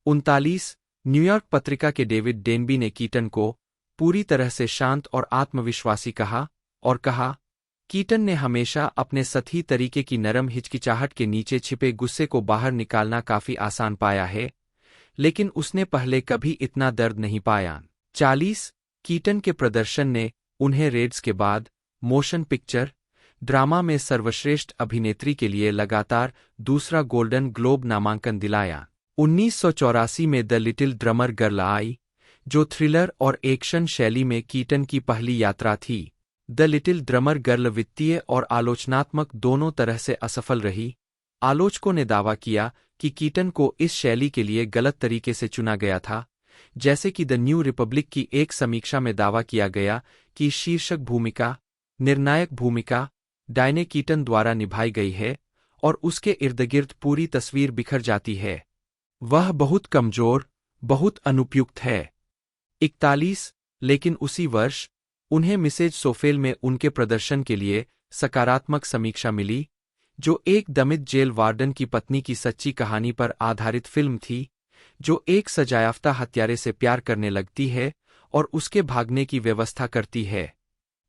39 न्यूयॉर्क पत्रिका के डेविड डेनबी ने कीटन को पूरी तरह से शांत और आत्मविश्वासी कहा और कहा, कीटन ने हमेशा अपने सतही तरीके की नरम हिचकिचाहट के नीचे छिपे गुस्से को बाहर निकालना काफी आसान पाया है, लेकिन उसने पहले कभी इतना दर्द नहीं पाया। 40 कीटन के प्रदर्शन ने उन्हें रेड्स के बाद मोशन पिक्चर, ड्रामा में सर्वश्रेष्ठ अभिनेत्री के लिए लगातार दूसरा गोल्डन ग्लोब नामांकन दिलाया। 1984 में the little drummer girl I, जो थ्रिलर और एक्शन शैली में कीटन की पहली यात्रा थी। द लिटिल ड्रमर गर्ल वित्तीय और आलोचनात्मक दोनों तरह से असफल रही। आलोचकों ने दावा किया कि कीटन को इस शैली के लिए गलत तरीके से चुना गया था, जैसे कि द न्यू रिपब्लिक की एक समीक्षा में दावा किया गया कि शीर्षक भूमिका, निर्णायक भूमिका, डायने कीटन द्वारा निभाई गई है और उसके इर्दगिर्द पूरी तस्वीर बिखर जाती है। वह बहुत कमजोर, बहुत अनुपयुक्त है। 41 लेकिन उसी वर्ष उन्हें मिसेज सोफेल में उनके प्रदर्शन के लिए सकारात्मक समीक्षा मिली, जो एक दमित जेल वार्डन की पत्नी की सच्ची कहानी पर आधारित फिल्म थी, जो एक सजायाफ्ता हत्यारे से प्यार करने लगती है और उसके भागने की व्यवस्था करती है।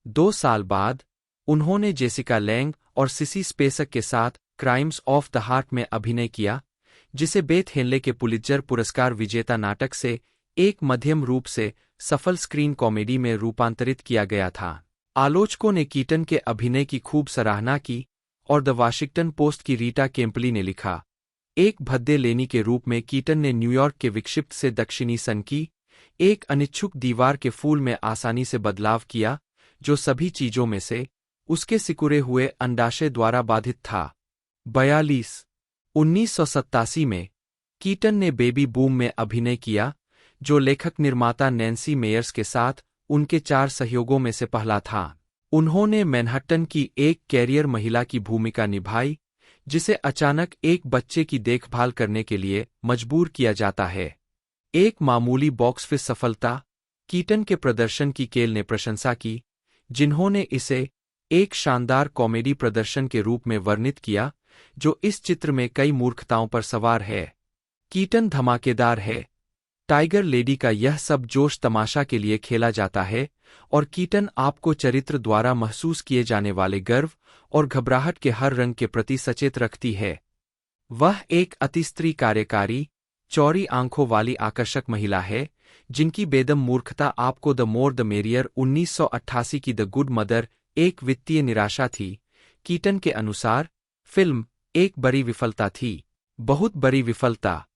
2 साल बाद उन्होंने जेसिका लैंग और सिसी स्पेसक के साथ क्राइम्स ऑफ द हार्ट में अभिनय किया, जिसे बेथ हेनले के पुलित्जर पुरस्कार विजेता नाटक से एक मध्यम रूप से सफल स्क्रीन कॉमेडी में रूपांतरित किया गया था। आलोचकों ने कीटन के अभिनय की खूब सराहना की और द वाशिंगटन पोस्ट की रीटा केम्पली ने लिखा, एक भद्दे लेनी के रूप में कीटन ने न्यूयॉर्क के विक्षिप्त से दक्षिणी सन की एक अनिच्छुक दीवार के फूल में आसानी से बदलाव किया, जो सभी चीजों में से उसके सिकुड़े हुए अंडाशय द्वारा बाधित था। 1987 में कीटन ने बेबी बूम में अभिनय किया, जो लेखक निर्माता नैन्सी मेयर्स के साथ उनके 4 सहयोगों में से पहला था। उन्होंने मैनहट्टन की एक कैरियर महिला की भूमिका निभाई, जिसे अचानक एक बच्चे की देखभाल करने के लिए मजबूर किया जाता है। एक मामूली बॉक्स ऑफिस सफलता, कीटन के प्रदर्शन की केल ने प्रशंसा की, जिन्होंने इसे एक शानदार कॉमेडी प्रदर्शन के रूप में वर्णित किया, जो इस चित्र में कई मूर्खताओं पर सवार है। कीटन धमाकेदार है। टाइगर लेडी का यह सब जोश तमाशा के लिए खेला जाता है और कीटन आपको चरित्र द्वारा महसूस किए जाने वाले गर्व और घबराहट के हर रंग के प्रति सचेत रखती है। वह एक अतिस्त्री कार्यकारी, चौड़ी आंखों वाली आकर्षक महिला है, जिनकी बेदम मूर्खता आपको द मोर द मेरियर 1988 की द गुड मदर एक वित्तीय निराशा थी। कीटन के अनुसार फिल्म एक बड़ी विफलता थी, बहुत बड़ी विफलता।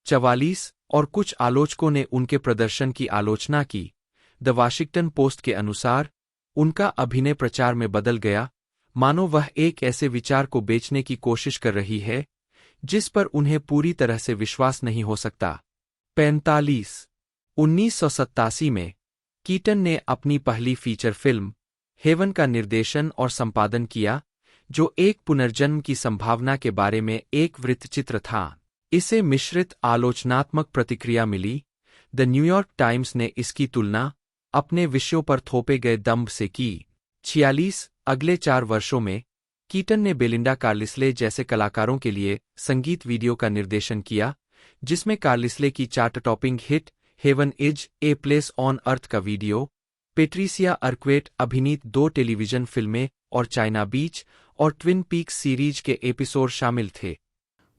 44 और कुछ आलोचकों ने उनके प्रदर्शन की आलोचना की। द वाशिंगटन पोस्ट के अनुसार उनका अभिनय प्रचार में बदल गया, मानो वह एक ऐसे विचार को बेचने की कोशिश कर रही है जिस पर उन्हें पूरी तरह से विश्वास नहीं हो सकता। 45 1987 में कीटन ने अपनी पहली फीचर फिल्म हेवन का निर्देशन और संपादन किया, जो एक पुनर्जन्म की संभावना के बारे में एक वृत्तचित्र था। इसे मिश्रित आलोचनात्मक प्रतिक्रिया मिली। द न्यूयॉर्क टाइम्स ने इसकी तुलना अपने विषयों पर थोपे गए दंभ से की। 46 अगले 4 वर्षों में कीटन ने बेलिंडा कार्लिस्ले जैसे कलाकारों के लिए संगीत वीडियो का निर्देशन किया, जिसमें कार्लिस्ले की chart topping hit heaven is a place on earth का वीडियो, पेट्रिसिया अर्क्वेट अभिनीत 2 टेलीविजन फिल्में और चाइना बीच और ट्विन पीक्स सीरीज के एपिसोड शामिल थे।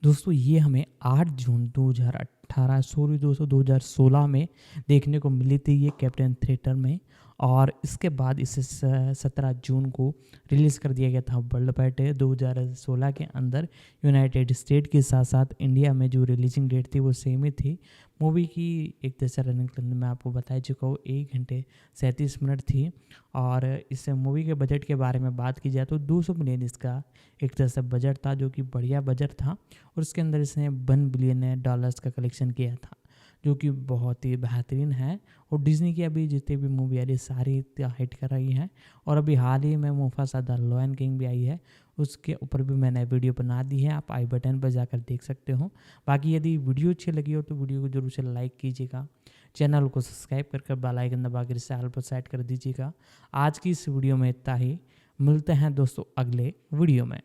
दोस्तों ये हमें 8 जून 2016 में देखने को मिली थी ये कैप्टन थिएटर में, और इसके बाद इसे 17 जून को रिलीज़ कर दिया गया था वर्ल्ड वाइड 2016 के अंदर। यूनाइटेड स्टेट के साथ साथ इंडिया में जो रिलीजिंग डेट थी वो सेम ही थी। मूवी की एक तरह से रनिंग टाइम मैं आपको बता चुका हूँ 1 घंटे 37 मिनट थी। और इस मूवी के बजट के बारे में बात की जाए तो 200 मिलियन इसका एक तरह से बजट था, जो कि बढ़िया बजट था, और उसके अंदर इसने $1 बिलियन का कलेक्शन किया था, जो कि बहुत ही बेहतरीन है। और डिज्नी की अभी जितनी भी मूवी आ रही सारी हिट कर रही हैं, और अभी हाल ही में मुफासा द लायन किंग भी आई है, उसके ऊपर भी मैंने वीडियो बना दी है, आप आई बटन पर जाकर देख सकते हो। बाकी यदि वीडियो अच्छी लगी हो तो वीडियो को जरूर से लाइक कीजिएगा, चैनल को सब्सक्राइब कर बेल आइकन दबा कर इसे ऑल पर सेट कर दीजिएगा। आज की इस वीडियो में इतना ही, मिलते हैं दोस्तों अगले वीडियो में।